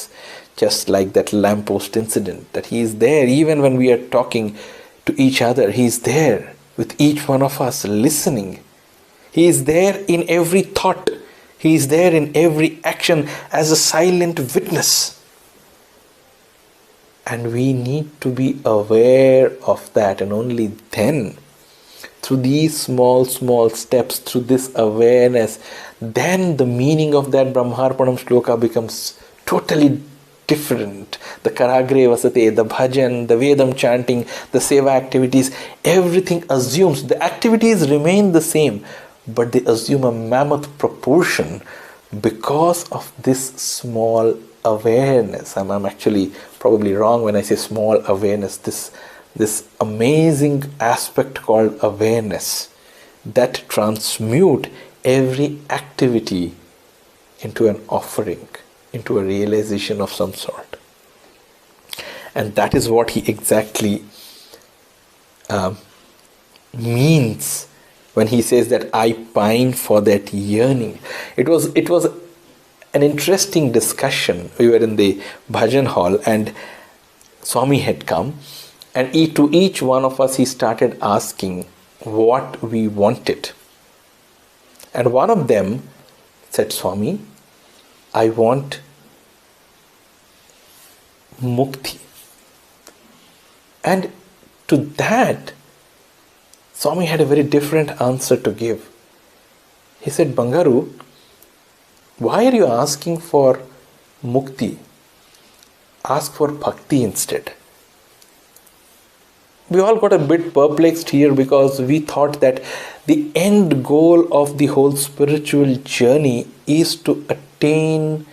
just like that lamppost incident, that he is there even when we are talking to each other. He is there with each one of us, listening. He is there in every thought. He is there in every action as a silent witness. And we need to be aware of that, and only then, through these small steps, through this awareness, then the meaning of that Brahmarpanam shloka becomes totally different. The Karagre Vasate, the bhajan, the Vedam chanting, the seva activities, everything assumes, the activities remain the same, but they assume a mammoth proportion because of this small awareness. I'm actually probably wrong when I say small awareness. This amazing aspect called awareness that transmute every activity into an offering, into a realization of some sort. And that is what he exactly means when he says that I pine for that yearning. It was an interesting discussion. We were in the bhajan hall and Swami had come, and to each one of us he started asking what we wanted. And one of them said, "Swami, I want mukti." And To that, Swami had a very different answer to give. He said, Bangaru, why are you asking for mukti? Ask for bhakti instead. We all got a bit perplexed here because we thought that the end goal of the whole spiritual journey is to attain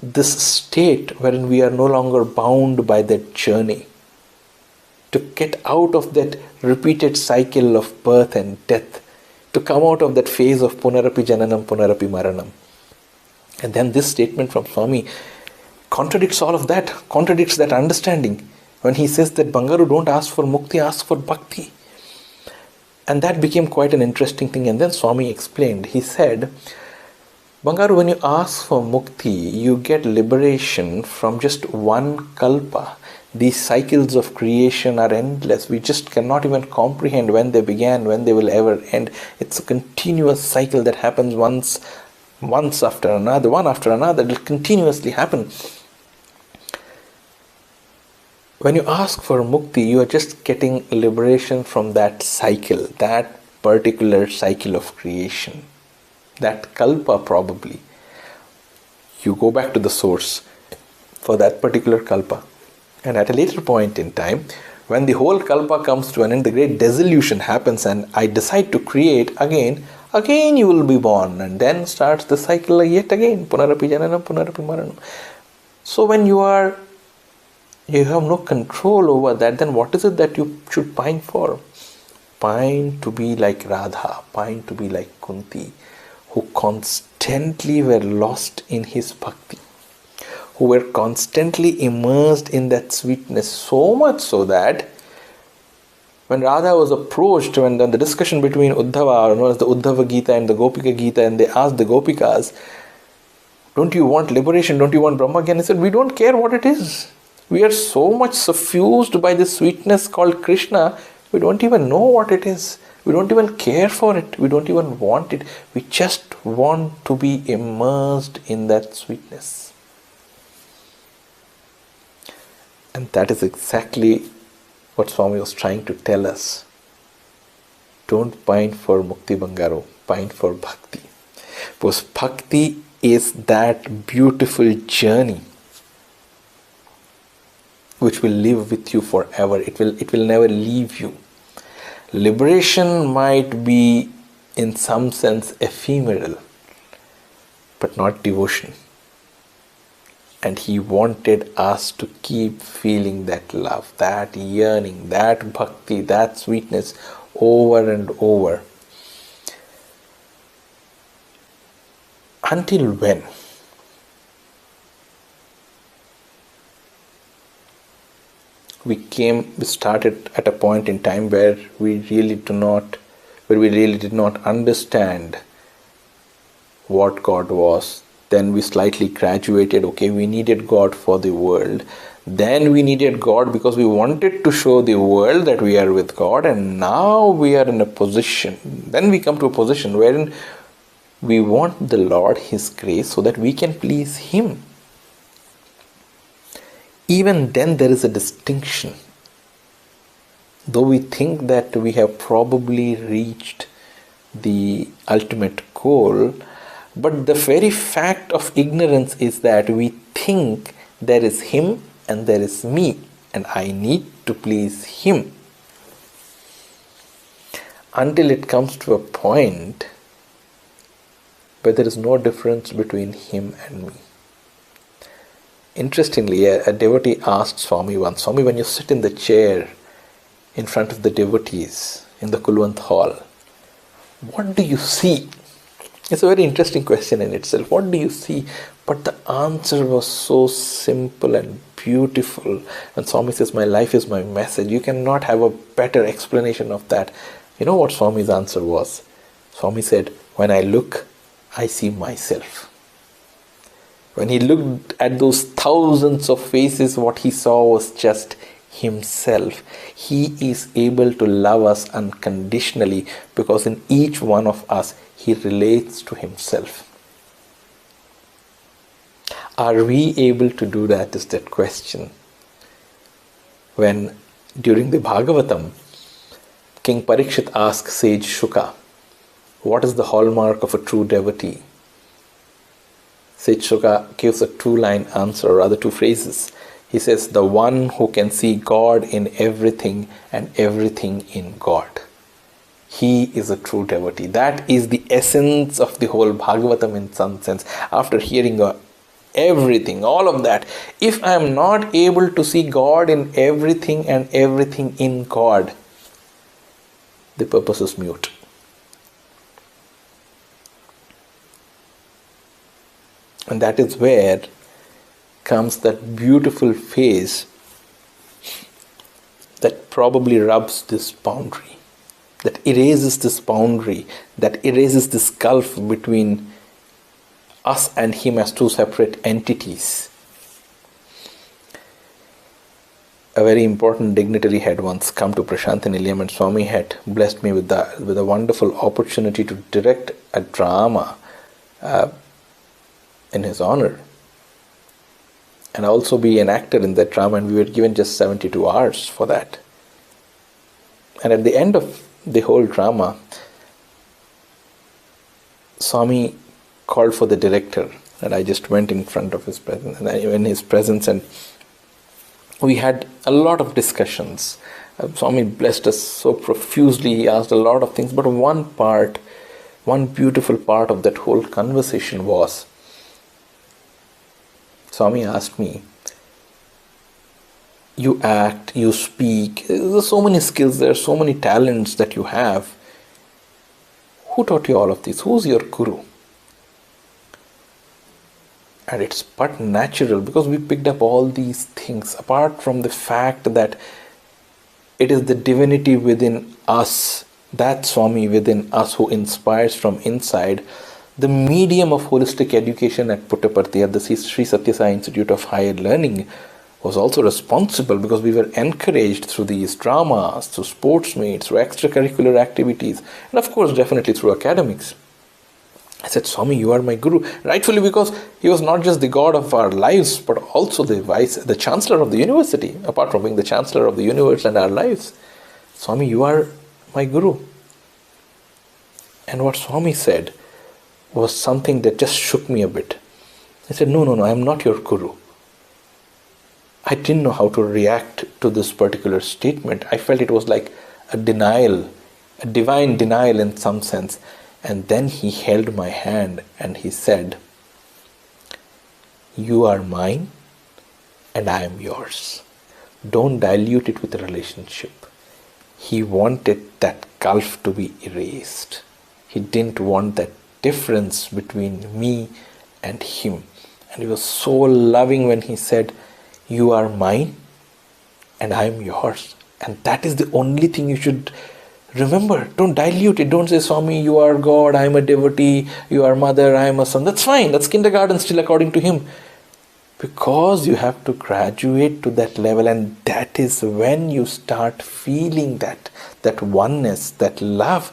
this state wherein we are no longer bound by that journey, to get out of that repeated cycle of birth and death, to come out of that phase of punarapi jananam, punarapi maranam. And then this statement from Swami contradicts all of that, contradicts that understanding. When he says that, Bangaru, don't ask for mukti, ask for bhakti. And that became quite an interesting thing. And then Swami explained. He said, Bangaru, when you ask for mukti, you get liberation from just one kalpa. These cycles of creation are endless. We just cannot even comprehend when they began, when they will ever end. It's a continuous cycle that happens once after another, one after another. It will continuously happen. When you ask for mukti, you are just getting liberation from that cycle, that particular cycle of creation, that kalpa probably. You go back to the source for that particular kalpa. And at a later point in time, when the whole kalpa comes to an end, the great dissolution happens and I decide to create again you will be born. And then starts the cycle yet again, punarapi jananam, punarapi maranam. So when you have no control over that, then what is it that you should pine for? Pine to be like Radha, pine to be like Kunti, who constantly were lost in his bhakti, who were constantly immersed in that sweetness, so much so that when Radha was approached, when the discussion between Uddhava, known as the Uddhava Gita and the Gopika Gita, and they asked the Gopikas, don't you want liberation, don't you want Brahma Gyan? He said, we don't care what it is. We are so much suffused by this sweetness called Krishna, we don't even know what it is. We don't even care for it. We don't even want it. We just want to be immersed in that sweetness. And that is exactly what Swami was trying to tell us. Don't pine for Mukti Bangaru, pine for Bhakti. Because Bhakti is that beautiful journey which will live with you forever. It will never leave you. Liberation might be in some sense ephemeral, but not devotion. And he wanted us to keep feeling that love, that yearning, that bhakti, that sweetness over and over. Until when? We started at a point in time where we really did not understand what God was. Then we slightly graduated. Okay, we needed God for the world. Then we needed God because we wanted to show the world that we are with God. And now we are in a position. Then we come to a position wherein we want the Lord, His grace, so that we can please Him. Even then there is a distinction. Though we think that we have probably reached the ultimate goal, but the very fact of ignorance is that we think there is Him and there is me, and I need to please Him. Until it comes to a point where there is no difference between Him and me. Interestingly, a devotee asked Swami once, Swami, when you sit in the chair in front of the devotees in the Kulwant hall, what do you see? It's a very interesting question in itself. What do you see? But the answer was so simple and beautiful. And Swami says, my life is my message. You cannot have a better explanation of that. You know what Swami's answer was? Swami said, when I look, I see myself. When he looked at those thousands of faces, what he saw was just himself. He is able to love us unconditionally because in each one of us, he relates to himself. Are we able to do that is that question. when during the Bhagavatam, King Parikshit asks sage Shuka, what is the hallmark of a true devotee? Sage Shuka gives a two-line answer, or rather two phrases. He says, the one who can see God in everything and everything in God. He is a true devotee. That is the essence of the whole Bhagavatam in some sense. After hearing everything, all of that, if I am not able to see God in everything and everything in God, the purpose is mute. And that is where comes that beautiful phase that probably rubs this boundary, that erases this boundary, that erases this gulf between us and him as two separate entities. A very important dignitary had once come to Prasanthi Nilayam, and Swami had blessed me with a wonderful opportunity to direct a drama in his honor, and also be an actor in that drama, and we were given just 72 hours for that. And at the end of the whole drama, Swami called for the director, and I just went in front of his presence, and we had a lot of discussions. Swami blessed us so profusely. He asked a lot of things, but one beautiful part of that whole conversation was, Swami asked me, you act, you speak, there are so many skills, there are so many talents that you have. Who taught you all of this? Who's your guru? And it's but natural, because we picked up all these things, apart from the fact that it is the divinity within us, that Swami within us who inspires from inside. The medium of holistic education at Puttaparthi, at the Sri Sathya Sai Institute of Higher Learning, was also responsible, because we were encouraged through these dramas, through sports meets, through extracurricular activities, and of course definitely through academics. I said, Swami, you are my guru. Rightfully, because he was not just the God of our lives, but also the Chancellor of the University, apart from being the Chancellor of the universe and our lives. Swami, you are my guru. And what Swami said was something that just shook me a bit. I said, no, I am not your guru. I didn't know how to react to this particular statement. I felt it was like a denial, a divine denial in some sense. And then he held my hand and he said, you are mine and I am yours. Don't dilute it with a relationship. He wanted that gulf to be erased. He didn't want that difference between me and him. And he was so loving when he said, you are mine and I am yours. And that is the only thing you should remember. Don't dilute it. Don't say, Swami, you are God, I am a devotee, you are mother, I am a son. That's fine. That's kindergarten still according to him. Because you have to graduate to that level, and that is when you start feeling that oneness, that love.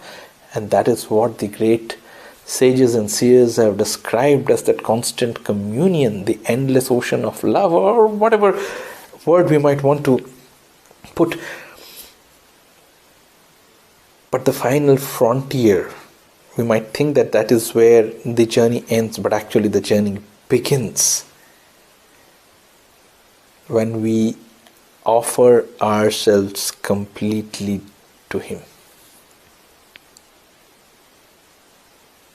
And that is what the great sages and seers have described as that constant communion, the endless ocean of love, or whatever word we might want to put. But the final frontier, we might think that is where the journey ends, but actually the journey begins when we offer ourselves completely to him.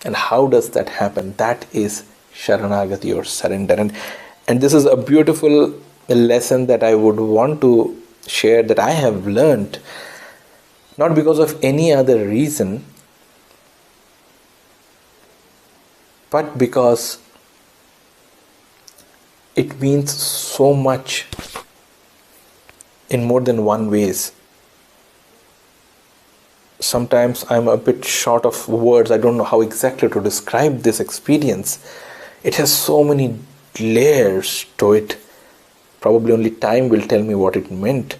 And how does that happen? That is Sharanagati, or surrender. And this is a beautiful lesson that I would want to share, that I have learned, not because of any other reason, but because it means so much in more than one ways. Sometimes I'm a bit short of words. I don't know how exactly to describe this experience. It has so many layers to it. Probably only time will tell me what it meant.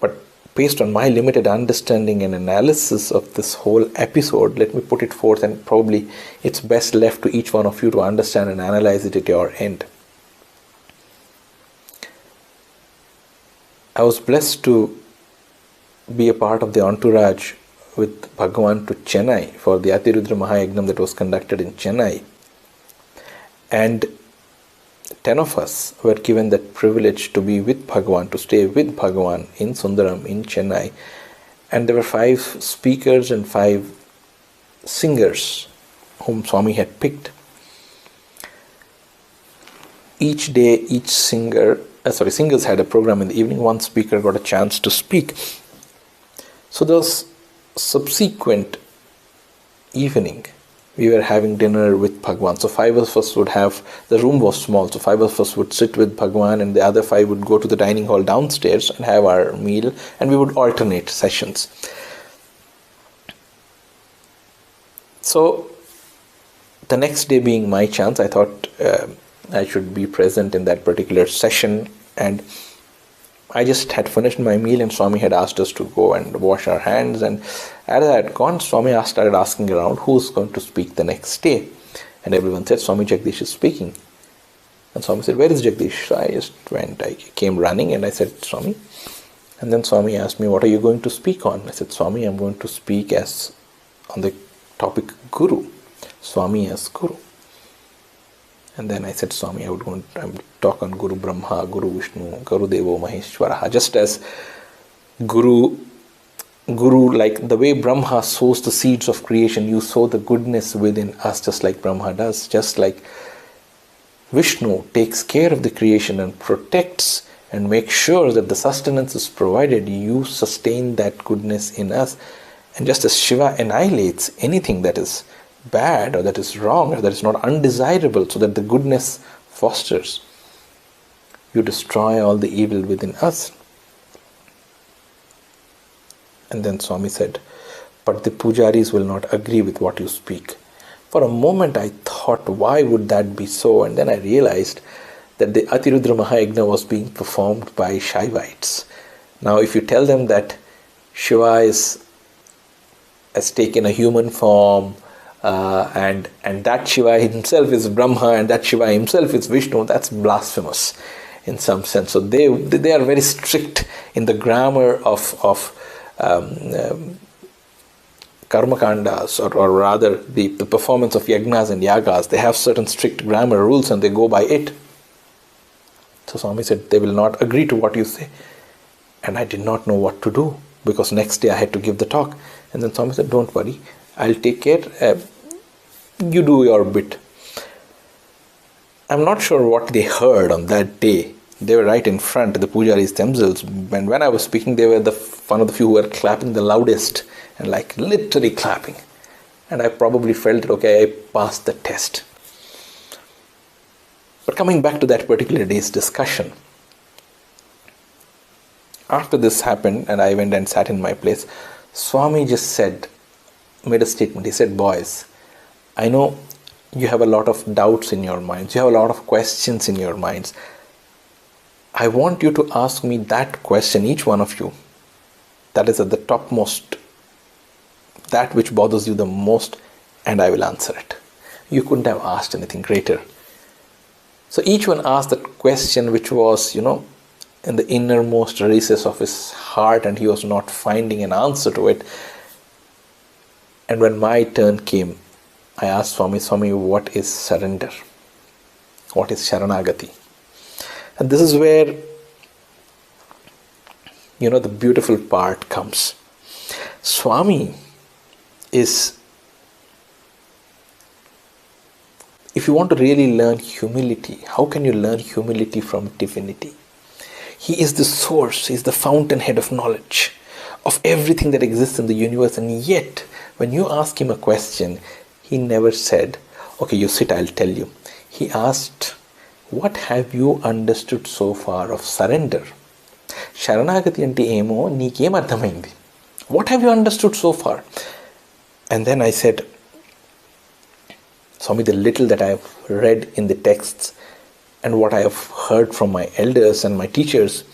But based on my limited understanding and analysis of this whole episode, let me put it forth, and probably it's best left to each one of you to understand and analyze it at your end. I was blessed to be a part of the entourage with Bhagavan to Chennai for the Atirudra Mahayagnam that was conducted in Chennai. And 10 of us were given that privilege to be with Bhagavan, to stay with Bhagavan in Sundaram, in Chennai. And there were 5 speakers and 5 singers whom Swami had picked. Each day, each singers had a program in the evening. One speaker got a chance to speak. So those subsequent evening, we were having dinner with Bhagwan. So 5 of us would have, the room was small, so 5 of us would sit with Bhagwan and the other 5 would go to the dining hall downstairs and have our meal, and we would alternate sessions. So the next day being my chance, I thought I should be present in that particular session, and I just had finished my meal and Swami had asked us to go and wash our hands, and as I had gone, Swami started asking around who's going to speak the next day, and everyone said Swami Jagdish is speaking. And Swami said, where is Jagdish? So I just went, I came running and I said, Swami. And then Swami asked me, what are you going to speak on? I said, Swami, I'm going to speak on the topic Guru, Swami as Guru. And then I said, Swami, I would talk on Guru Brahma, Guru Vishnu, Guru Devo Maheshwaraha. Just as Guru, like the way Brahma sows the seeds of creation, you sow the goodness within us just like Brahma does. Just like Vishnu takes care of the creation and protects and makes sure that the sustenance is provided, you sustain that goodness in us. And just as Shiva annihilates anything that is bad or that is wrong or that is not undesirable so that the goodness fosters, you destroy all the evil within us. And then Swami said, but the pujaris will not agree with what you speak. For a moment I thought, why would that be so? And then I realized that the Atirudra Mahayagna was being performed by Shaivites. Now if you tell them that Shiva has taken a human form, and that Shiva himself is Brahma and that Shiva himself is Vishnu, that's blasphemous in some sense. So they are very strict in the grammar of karmakandas, or rather the performance of yagnas and yagas. They have certain strict grammar rules and they go by it. So Swami said, they will not agree to what you say. And I did not know what to do, because next day I had to give the talk. And then Swami said, don't worry, I'll take care. You do your bit. I'm not sure what they heard on that day. They were right in front, the pujaris themselves. And when I was speaking, they were one of the few who were clapping the loudest, and like literally clapping. And I probably felt that, okay, I passed the test. But coming back to that particular day's discussion, after this happened and I went and sat in my place, Swami just made a statement. He said, boys, I know you have a lot of doubts in your minds. You have a lot of questions in your minds. I want you to ask me that question, each one of you, that is at the topmost, that which bothers you the most, and I will answer it. You couldn't have asked anything greater. So each one asked that question which was, in the innermost recess of his heart, and he was not finding an answer to it. And when my turn came, I asked Swami, what is surrender? What is Sharanagati? And this is where, the beautiful part comes. Swami is, if you want to really learn humility, how can you learn humility from divinity? He is the source, he is the fountainhead of knowledge, of everything that exists in the universe. And yet, when you ask him a question, he never said, okay, you sit, I'll tell you. He asked, what have you understood so far of surrender? Sharanagati ante emo neekem ardhamaindi. What have you understood so far? And then I said, Swami, the little that I have read in the texts and what I have heard from my elders and my teachers,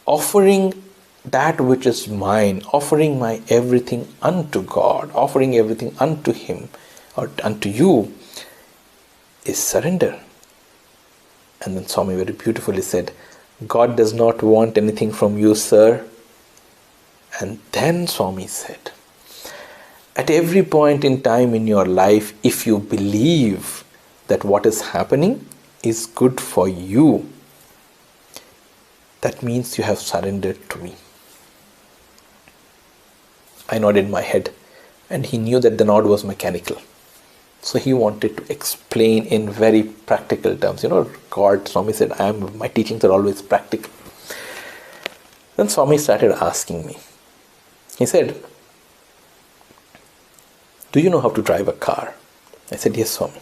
offering that which is mine, offering my everything unto God, offering everything unto Him or unto you, is surrender. And then Swami very beautifully said, God does not want anything from you, sir. And then Swami said, at every point in time in your life, if you believe that what is happening is good for you, that means you have surrendered to me. I nodded my head, and he knew that the nod was mechanical. So he wanted to explain in very practical terms. God, Swami said, my teachings are always practical. Then Swami started asking me. He said, do you know how to drive a car? I said, yes, Swami.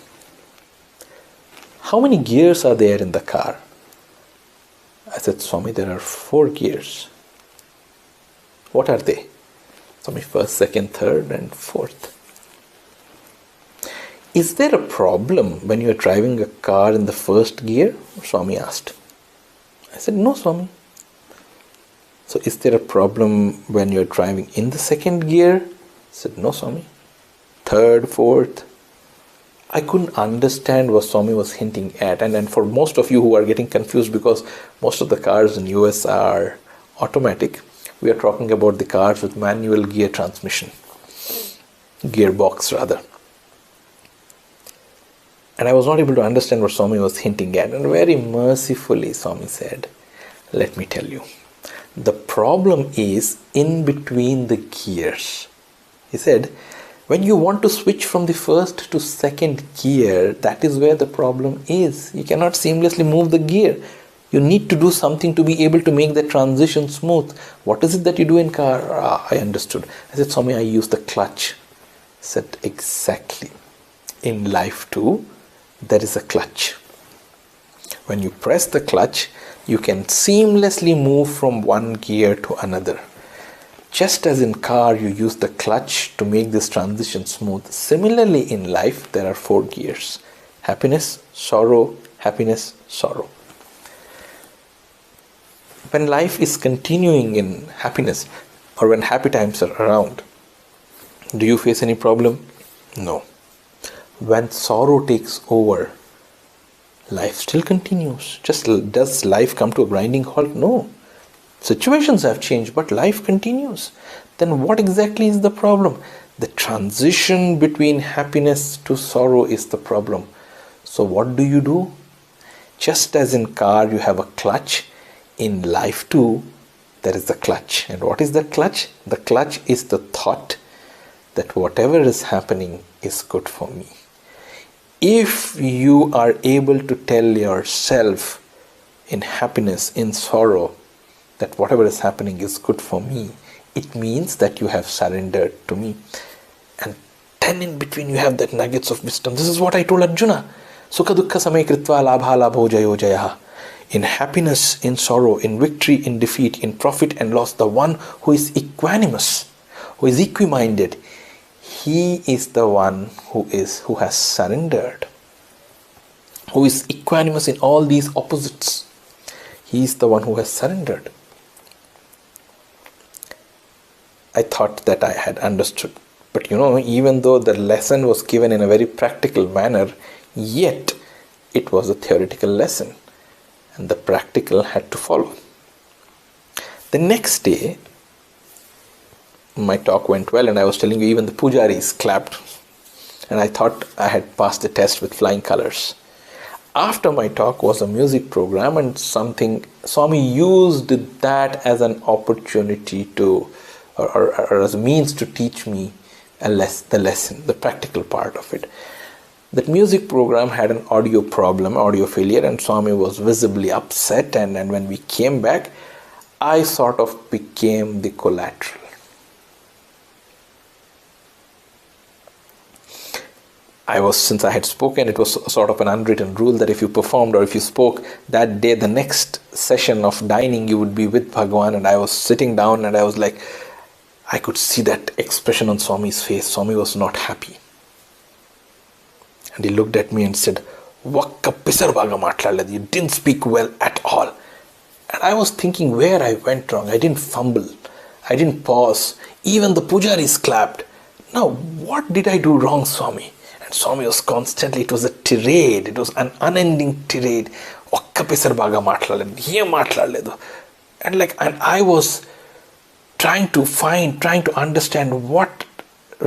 How many gears are there in the car? I said, Swami, there are 4 gears. What are they? Swami, first, second, third, and fourth. Is there a problem when you are driving a car in the first gear? Swami asked. I said, no, Swami. So is there a problem when you are driving in the second gear? I said, no, Swami. Third, fourth. I couldn't understand what Swami was hinting at. And for most of you who are getting confused, because most of the cars in US are automatic, we are talking about the cars with manual gear transmission. Gearbox rather. And I was not able to understand what Swami was hinting at. And very mercifully Swami said, let me tell you, the problem is in between the gears. He said, when you want to switch from the first to second gear, that is where the problem is. You cannot seamlessly move the gear. You need to do something to be able to make the transition smooth. What is it that you do in car? I understood. I said, Swami, I use the clutch. I said, exactly. In life too, there is a clutch. When you press the clutch, you can seamlessly move from one gear to another. Just as in car, you use the clutch to make this transition smooth. Similarly, in life, there are 4 gears. Happiness, sorrow, happiness, sorrow. When life is continuing in happiness, or when happy times are around, do you face any problem? No. When sorrow takes over, life still continues. Just does life come to a grinding halt? No. Situations have changed, but life continues. Then what exactly is the problem? The transition between happiness to sorrow is the problem. So what do? Just as in car you have a clutch, in life too there is the clutch. And what is the clutch? The clutch is the thought that whatever is happening is good for me. If you are able to tell yourself in happiness, in sorrow, that whatever is happening is good for me, it means that you have surrendered to me. And then in between you have that nuggets of wisdom. This is what I told Arjuna. Sukha dukkha samay kritva labha labho jayo jayaha. In happiness, in sorrow, in victory, in defeat, in profit and loss, the one who is equanimous, who is equiminded, he is the one who has surrendered, who is equanimous in all these opposites. He is the one who has surrendered. I thought that I had understood. But even though the lesson was given in a very practical manner, yet it was a theoretical lesson. And the practical had to follow. The next day, my talk went well, and I was telling you, even the pujaris clapped. And I thought I had passed the test with flying colors. After my talk was a music program, and Swami used that as an opportunity to, or as a means to teach me the lesson, the practical part of it. That music program had an audio problem, audio failure, and Swami was visibly upset. And when we came back, I sort of became the collateral. Since I had spoken, it was sort of an unwritten rule that if you performed or if you spoke that day, the next session of dining, you would be with Bhagwan. And I was sitting down and I was like, I could see that expression on Swami's face. Swami was not happy. And he looked at me and said, Vakka pisar baga matlaladu. You didn't speak well at all. And I was thinking where I went wrong. I didn't fumble. I didn't pause. Even the pujaris clapped. Now, what did I do wrong, Swami? And Swami was constantly, it was a tirade. It was an unending tirade. Vakka ఒక్క పిసర్ బాగా మాట్లాడలేదు, ఏం మాట్లాడలేదు. And I was trying to understand what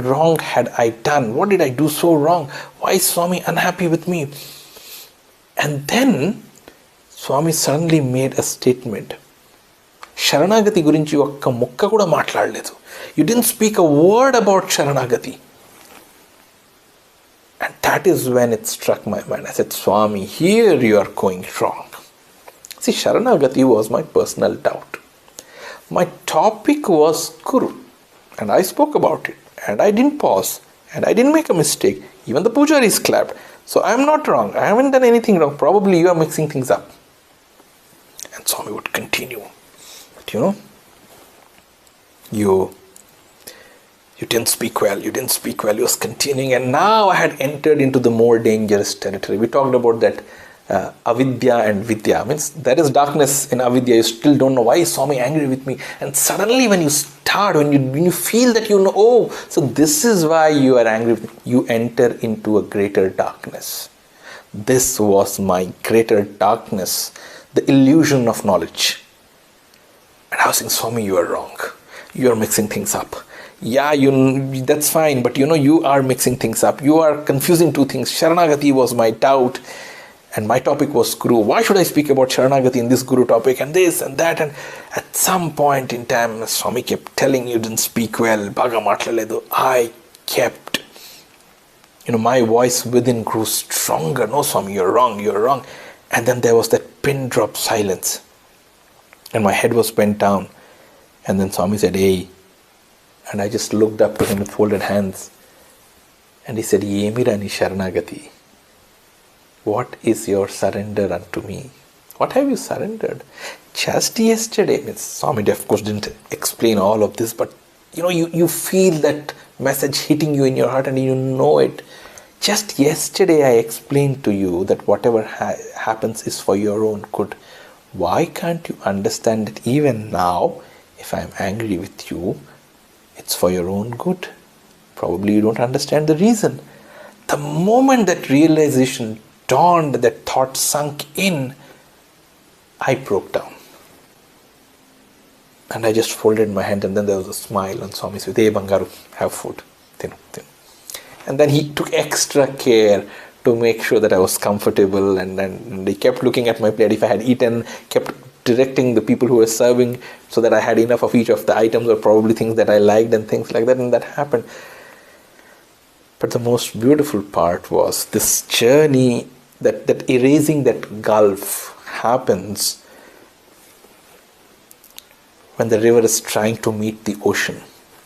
wrong had I done. What did I do so wrong? Why is Swami unhappy with me? And then Swami suddenly made a statement. Sharanagati gurinchi ఒక్క ముక్క కూడా మాట్లాడలేదు. You didn't speak a word about Sharanagati. And that is when it struck my mind. I said, Swami, here you are going wrong. See, Sharanagati was my personal doubt. My topic was Guru. And I spoke about it. And I didn't pause. And I didn't make a mistake. Even the pujaris clapped. So I am not wrong. I haven't done anything wrong. Probably you are mixing things up. And Swami would continue. But you didn't speak well. You didn't speak well. He was continuing. And now I had entered into the more dangerous territory. We talked about that avidya and vidya. Means there is darkness in avidya. You still don't know why is Swami angry with me. And suddenly when you start, when you feel that you know, oh, so this is why you are angry with me, you enter into a greater darkness. This was my greater darkness, the illusion of knowledge. And I was saying, Swami, you are wrong. You are mixing things up. Yeah, that's fine, but you are mixing things up. You are confusing two things. Sharanagati was my doubt, and my topic was Guru. Why should I speak about Sharanagati in this Guru topic and this and that? And at some point in time, Swami kept telling you didn't speak well. Baga matlaledu. I kept, my voice within grew stronger. No, Swami, you're wrong. You're wrong. And then there was that pin drop silence, and my head was bent down. And then Swami said, "Hey." And I just looked up to him with folded hands. And he said, Yemira ni Sharanagati. What is your surrender unto me? What have you surrendered? Just yesterday, Swami of course didn't explain all of this, but you feel that message hitting you in your heart and you know it. Just yesterday I explained to you that whatever happens is for your own good. Why can't you understand that even now, if I am angry with you, it's for your own good? Probably you don't understand the reason. The moment that realization dawned, that thought sunk in, I broke down. And I just folded my hand, and then there was a smile on Swami's face. Hey Bangaru, have food. And then he took extra care to make sure that I was comfortable, and he kept looking at my plate. If I had eaten, kept directing the people who were serving so that I had enough of each of the items, or probably things that I liked and things like that, and that happened. But the most beautiful part was this journey, that erasing that gulf happens when the river is trying to meet the ocean.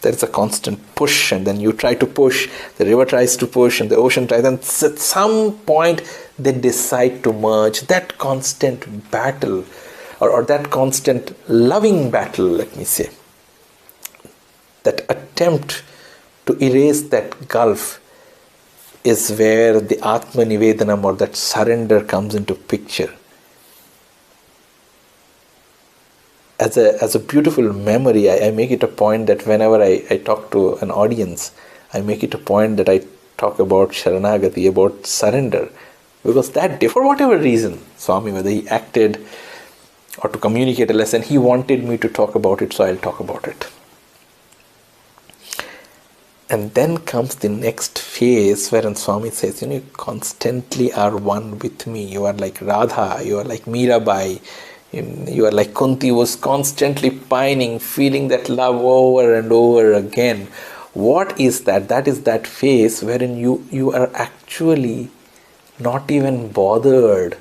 There is a constant push, and then you try to push, the river tries to push, and the ocean tries, and at some point they decide to merge. That constant battle, or that constant loving battle, let me say, that attempt to erase that gulf is where the Atma Nivedanam, or that surrender, comes into picture. As a beautiful memory, I make it a point that whenever I talk to an audience, I make it a point that I talk about Sharanagati, about surrender, because that day, for whatever reason, Swami, whether he acted or to communicate a lesson, he wanted me to talk about it, so I'll talk about it. And then comes the next phase wherein Swami says, you constantly are one with me. You are like Radha, you are like Mirabai, you are like Kunti, was constantly pining, feeling that love over and over again. What is that? That is that phase wherein you are actually not even bothered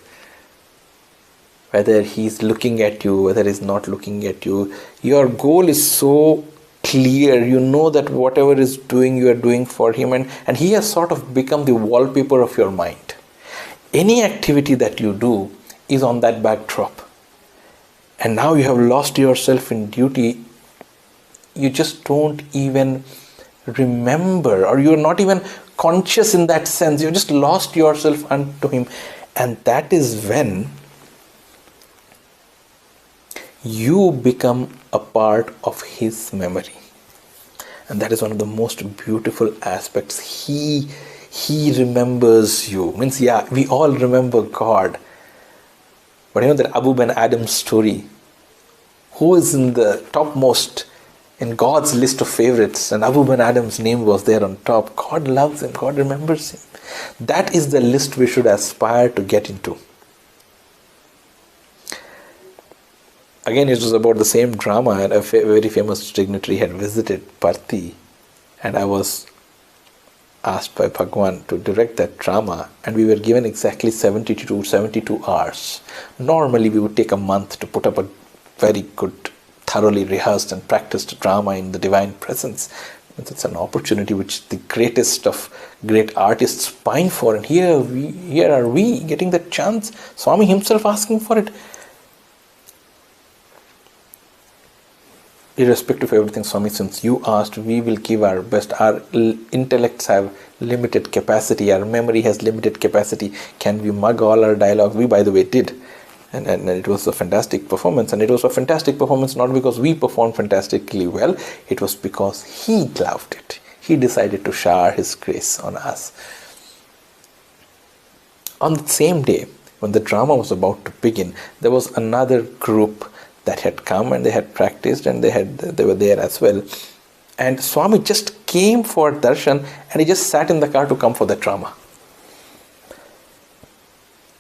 whether he's looking at you, whether he's not looking at you. Your goal is so clear. You know that whatever is doing, you are doing for him, and he has sort of become the wallpaper of your mind. Any activity that you do is on that backdrop. And now you have lost yourself in duty. You just don't even remember, or you're not even conscious in that sense. You've just lost yourself unto him. And that is when you become a part of his memory. And that is one of the most beautiful aspects. He remembers you. Means, yeah, we all remember God. But that Abu Ben Adam's story, who is in the topmost in God's list of favorites, and Abu Ben Adam's name was there on top. God loves him, God remembers him. That is the list we should aspire to get into. Again, it was about the same drama, and a very famous dignitary had visited Parthi, and I was asked by Bhagwan to direct that drama, and we were given exactly 72 hours. Normally we would take a month to put up a very good, thoroughly rehearsed and practiced drama in the divine presence. It's an opportunity which the greatest of great artists pine for, and here are we getting the chance, Swami himself asking for it. Irrespective of everything, Swami, since you asked, we will give our best. Our intellects have limited capacity, our memory has limited capacity. Can we mug all our dialogue? We, by the way, did. And it was a fantastic performance. And it was a fantastic performance not because we performed fantastically well, it was because he loved it. He decided to shower his grace on us. On the same day, when the drama was about to begin, there was another group that had come and they had practiced and they were there as well. And Swami just came for darshan and he just sat in the car to come for the drama.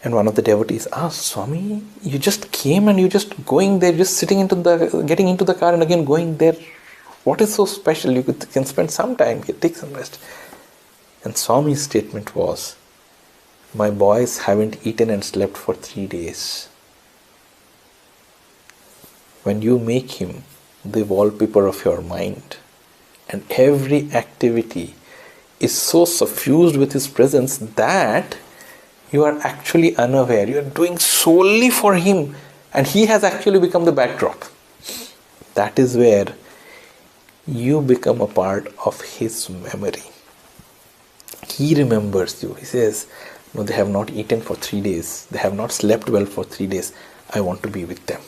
And one of the devotees asked, Swami, you just came and you just going there, just getting into the car and again going there. What is so special? You can spend some time here, take some rest. And Swami's statement was, my boys haven't eaten and slept for 3 days. When you make him the wallpaper of your mind, and every activity is so suffused with his presence that you are actually unaware. You are doing solely for him, and he has actually become the backdrop. That is where you become a part of his memory. He remembers you. He says, no, they have not eaten for 3 days. They have not slept well for 3 days. I want to be with them.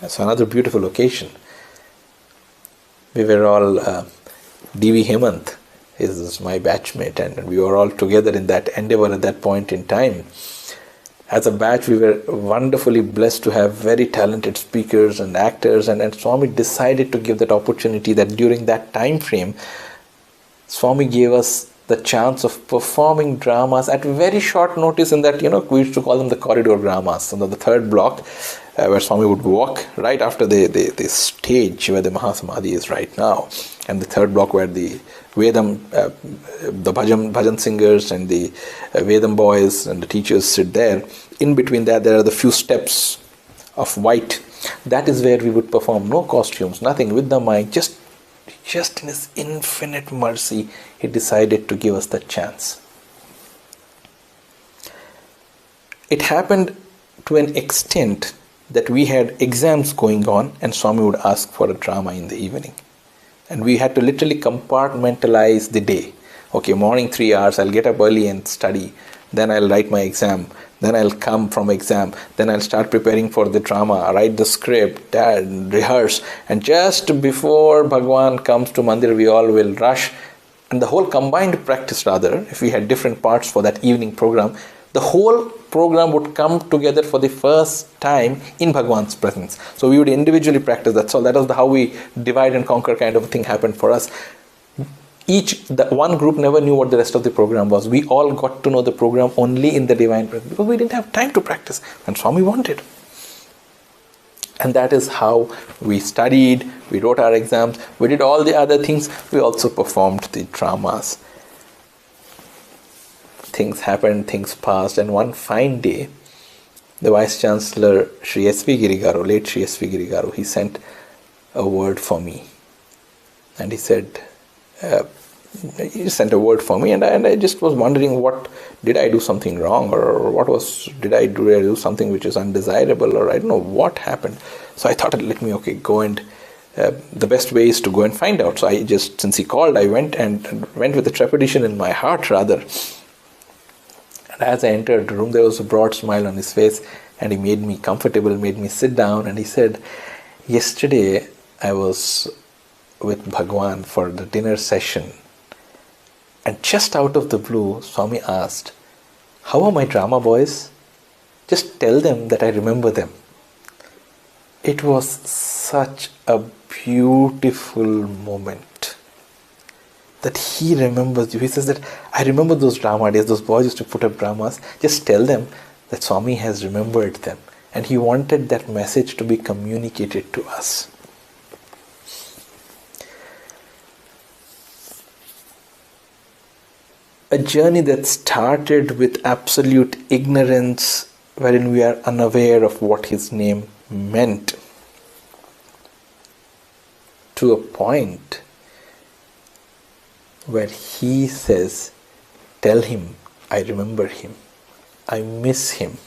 So another beautiful occasion. We were all, D.V. Hemant is my batchmate, and we were all together in that endeavor at that point in time. As a batch, we were wonderfully blessed to have very talented speakers and actors, and Swami decided to give that opportunity, that during that time frame, Swami gave us the chance of performing dramas at very short notice in that, we used to call them the corridor dramas. So the third block, where Swami would walk right after the stage where the Mahasamadhi is right now, and the third block where the Vedam, the bhajan singers and the Vedam boys and the teachers sit there. In between that, there are the few steps of white. That is where we would perform. No costumes, nothing, with the mic, just in his infinite mercy, he decided to give us that chance. It happened to an extent that we had exams going on and Swami would ask for a drama in the evening. And we had to literally compartmentalize the day. Okay, morning 3 hours, I'll get up early and study. Then I'll write my exam. Then I'll come from exam. Then I'll start preparing for the drama, write the script, rehearse. And just before Bhagwan comes to Mandir, we all will rush. And the whole combined practice, rather, if we had different parts for that evening program, the whole program would come together for the first time in Bhagwan's presence. So we would individually practice, that's all. That was how we divide and conquer kind of a thing happened for us. The one group never knew what the rest of the program was. We all got to know the program only in the divine presence because we didn't have time to practice, and Swami wanted. And that is how we studied, we wrote our exams, we did all the other things. We also performed the dramas. Things happened, things passed, and one fine day, the Vice Chancellor, Sri S.V. Girigaru, late Sri S.V. Girigaru, he sent a word for me. And he said, he sent a word for me, and I just was wondering, did I do something wrong, or did I do something which is undesirable, or I don't know what happened. So I thought, go and, the best way is to go and find out. So since he called, I went with a trepidation in my heart, rather. And as I entered the room, there was a broad smile on his face, and he made me comfortable, made me sit down, and he said, yesterday I was with Bhagwan for the dinner session, and just out of the blue, Swami asked, How are my drama boys? Just tell them that I remember them. It was such a beautiful moment that he remembers you. He says that I remember those drama days, those boys used to put up dramas. Just tell them that Swami has remembered them. And he wanted that message to be communicated to us. A journey that started with absolute ignorance, wherein we are unaware of what his name meant, to a point where he says, tell him, I remember him, I miss him.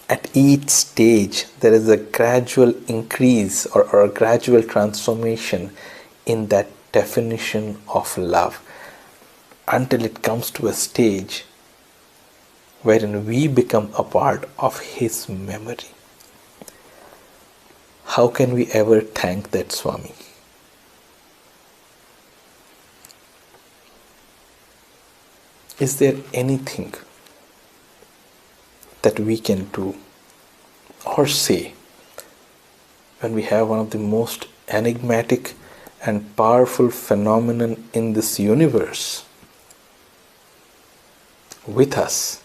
At each stage, there is a gradual increase or a gradual transformation in that definition of love, until it comes to a stage wherein we become a part of his memory. How can we ever thank that Swami? Is there anything that we can do or say when we have one of the most enigmatic and powerful phenomenon in this universe with us,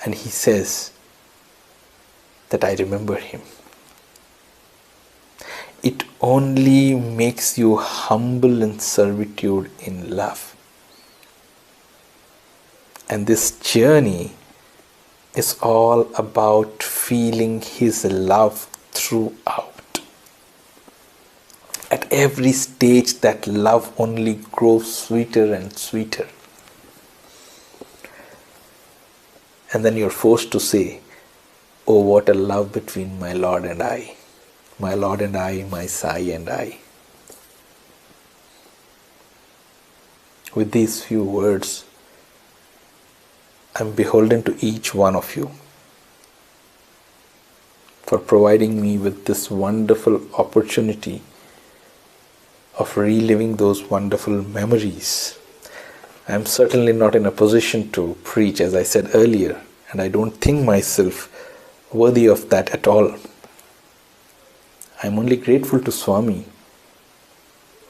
and he says that I remember him? It only makes you humble in servitude in love. And this journey is all about feeling his love throughout. At every stage, that love only grows sweeter and sweeter. And then you're forced to say, oh, what a love between my Lord and I, my Lord and I, my Sai and I. With these few words, I'm beholden to each one of you for providing me with this wonderful opportunity of reliving those wonderful memories. I'm certainly not in a position to preach, as I said earlier, and I don't think myself worthy of that at all. I'm only grateful to Swami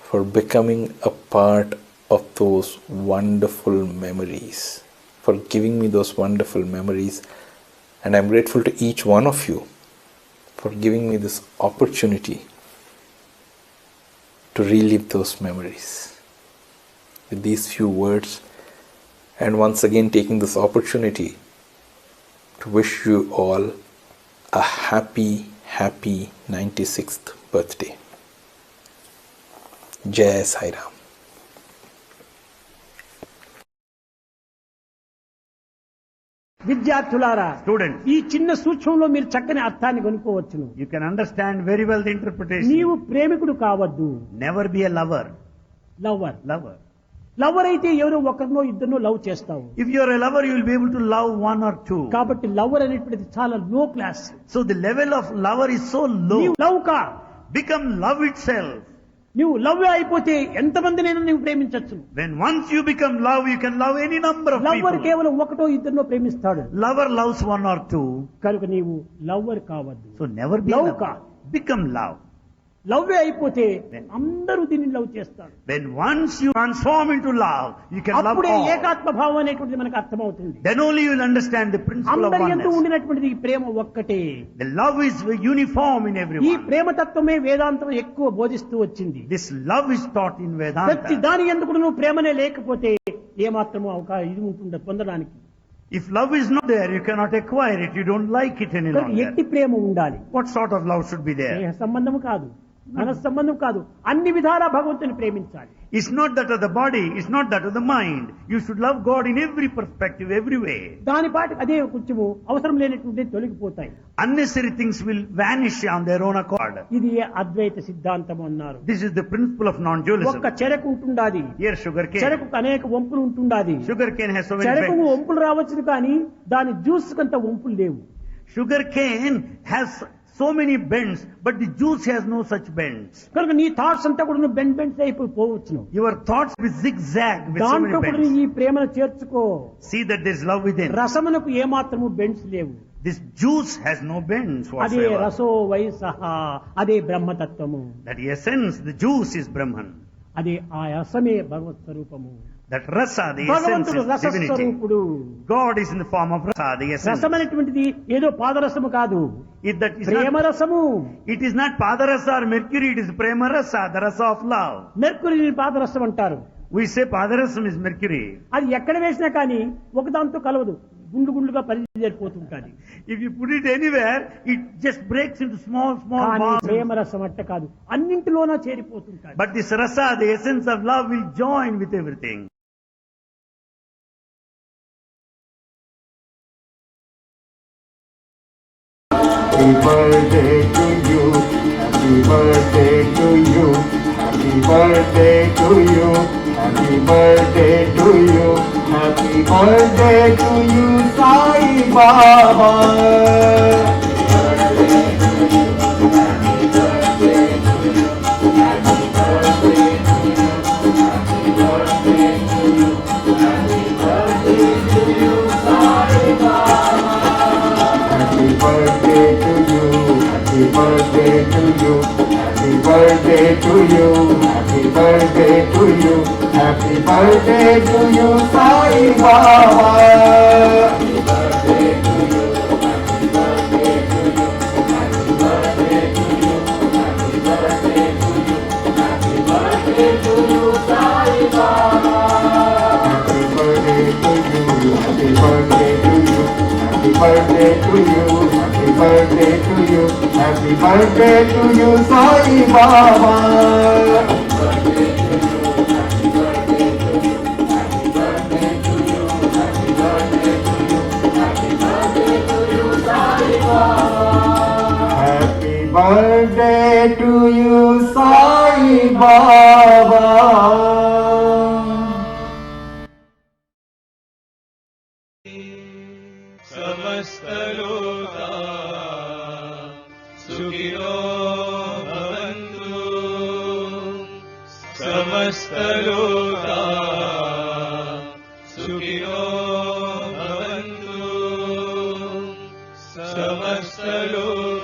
for becoming a part of those wonderful memories, for giving me those wonderful memories, and I'm grateful to each one of you for giving me this opportunity to relive those memories. With these few words, and once again taking this opportunity to wish you all a happy 96th birthday. Jai Sai Ram. విద్యార్థులారా, Students, ఈ చిన్న సూక్ష్మంలో మీరు చక్కని అర్థాన్ని కొనుక్కోవచ్చును. you can understand very well the interpretation. నీవు ప్రేమికుడు కావద్దు, Never be a lover. Lover. Lover. Lover అయితే ఎవరో ఒకరినో ఇద్దరినో లవ్ చేస్తావు. If you are a lover, you will be able to love one or two. కాబట్టి లవర్ అనేటువంటిది చాలా లో class. So the level of lover is so low. నీవు love కా, Become love itself. నువ్వు లవ్ అయిపోతే ఎంతమందినైనా నువ్వు ప్రేమించవచ్చు. When once you become love, you can love any number of lover people. కేవలం ఒకటో ఇద్దరినో ప్రేమిస్తాడు. Lover loves one or two. కనుక నీవు లవర్ కావద్దు. So never be a Love lover. ka. Become love. Love అయిపోతే అందరూ దీన్ని లవ్ చేస్తారు. When once you transform into love, you can love అప్పుడే all. ఏకాత్మ భావం అనేటువంటిది మనకు అర్థమవుతుంది. Then only you will understand the principle of అందరి యందు oneness. ఉండినటువంటిది ఈ ప్రేమ ఒక్కటే. The love is uniform in ఈ everyone. ప్రేమతత్వమే వేదాంతం ఎక్కువ బోధిస్తూ వచ్చింది. This love is taught in ప్రతి Vedanta. దాని ఎందుకు నువ్వు ప్రేమనే లేకపోతే ఏమాత్రము ఇది ఉంటుండదు పొందడానికి. If love is not there, you cannot acquire it. You don't like it any కనుక longer. ఎట్టి ప్రేమ ఉండాలి. What sort of love should be there? దేహ సంబంధం కాదు, మన సంబంధం కాదు, అన్ని విధాలా భగవంతుని ప్రేమించాలి. It's not that of the body, it's not that of the mind. You should love God in every perspective, every way. దాని పాటి అదే కొంచెము అవసరం లేనటువంటి తొలగిపోతాయి. Unnecessary things will vanish on their own accord. ఇది అద్వైత సిద్ధాంతం అన్నారు. This is the principle of non-dualism. ఒక్క చెరకు ఉంటుండాది, Here sugarcane. చెరకు అనేక వంపులు ఉంటుండాది. Sugarcane has so many చెరకు effects. వంపులు రావచ్చు కానీ దాని జ్యూస్ కంత వంపులు లేవు. Sugarcane has so many bends, but the juice has no such bends. కనుక నీ థాట్స్ అంతా కూడా నువ్వు bend అయిపోవచ్చును. Your thoughts will zigzag with so దాంట్లో many కూడా bends. ఈ ప్రేమను చేర్చుకో. See that there is love within. రసమునకు ఏమాత్రము బెండ్స్ లేవు. This juice has no bends అదే whatsoever. రసో వై సహా, అదే బ్రహ్మతత్వము. That essence, the juice is Brahman. అదే ఆ రసమే భగవత్ స్వరూపము. That rasa, the essence భగవంతుడు is రసస్వరూపుడు. divinity. God is in the form of rasa, the essence. రసమైనటువంటిది ఏదో పాదరసము కాదు, If that is Prema not, రసము. it is not padarasa or mercury, it is prema rasa, the rasa of love. మెర్కురీని పాదరసం అంటారు. We say padarasam is mercury. అది ఎక్కడ వేసినా కానీ ఒకదాంతో కలవదు, గుండు గుండుగా పరిచేరిపోతుంటాది. If you put it anywhere, it just breaks into small కానీ balls. ప్రేమ రసం అట్ట కాదు, అన్నింటిలోనూ చేరిపోతుంటాది. But this rasa, the essence of love, will join with everything. Happy birthday to you, happy birthday to you, happy birthday to you, happy birthday to you, happy birthday to you, Sai Baba. Happy birthday to you, happy birthday to you, happy birthday to you, happy birthday to you, happy birthday to you, Sai Baba. Happy birthday to you, happy birthday to you, happy birthday to you, happy birthday to you, happy birthday to you, Sai Baba. Happy birthday to you, happy birthday to you. Happy birthday to you, happy birthday to you, happy birthday to you, Sai Baba. Happy birthday to you, happy birthday to you, happy birthday to you, happy birthday to you, happy birthday to you, Sai Baba. Happy birthday to you, Sai Baba. समस्तलोका सुखिनो भवन्तु समस्तलोका सुखिनो भवन्तु समस्तलोका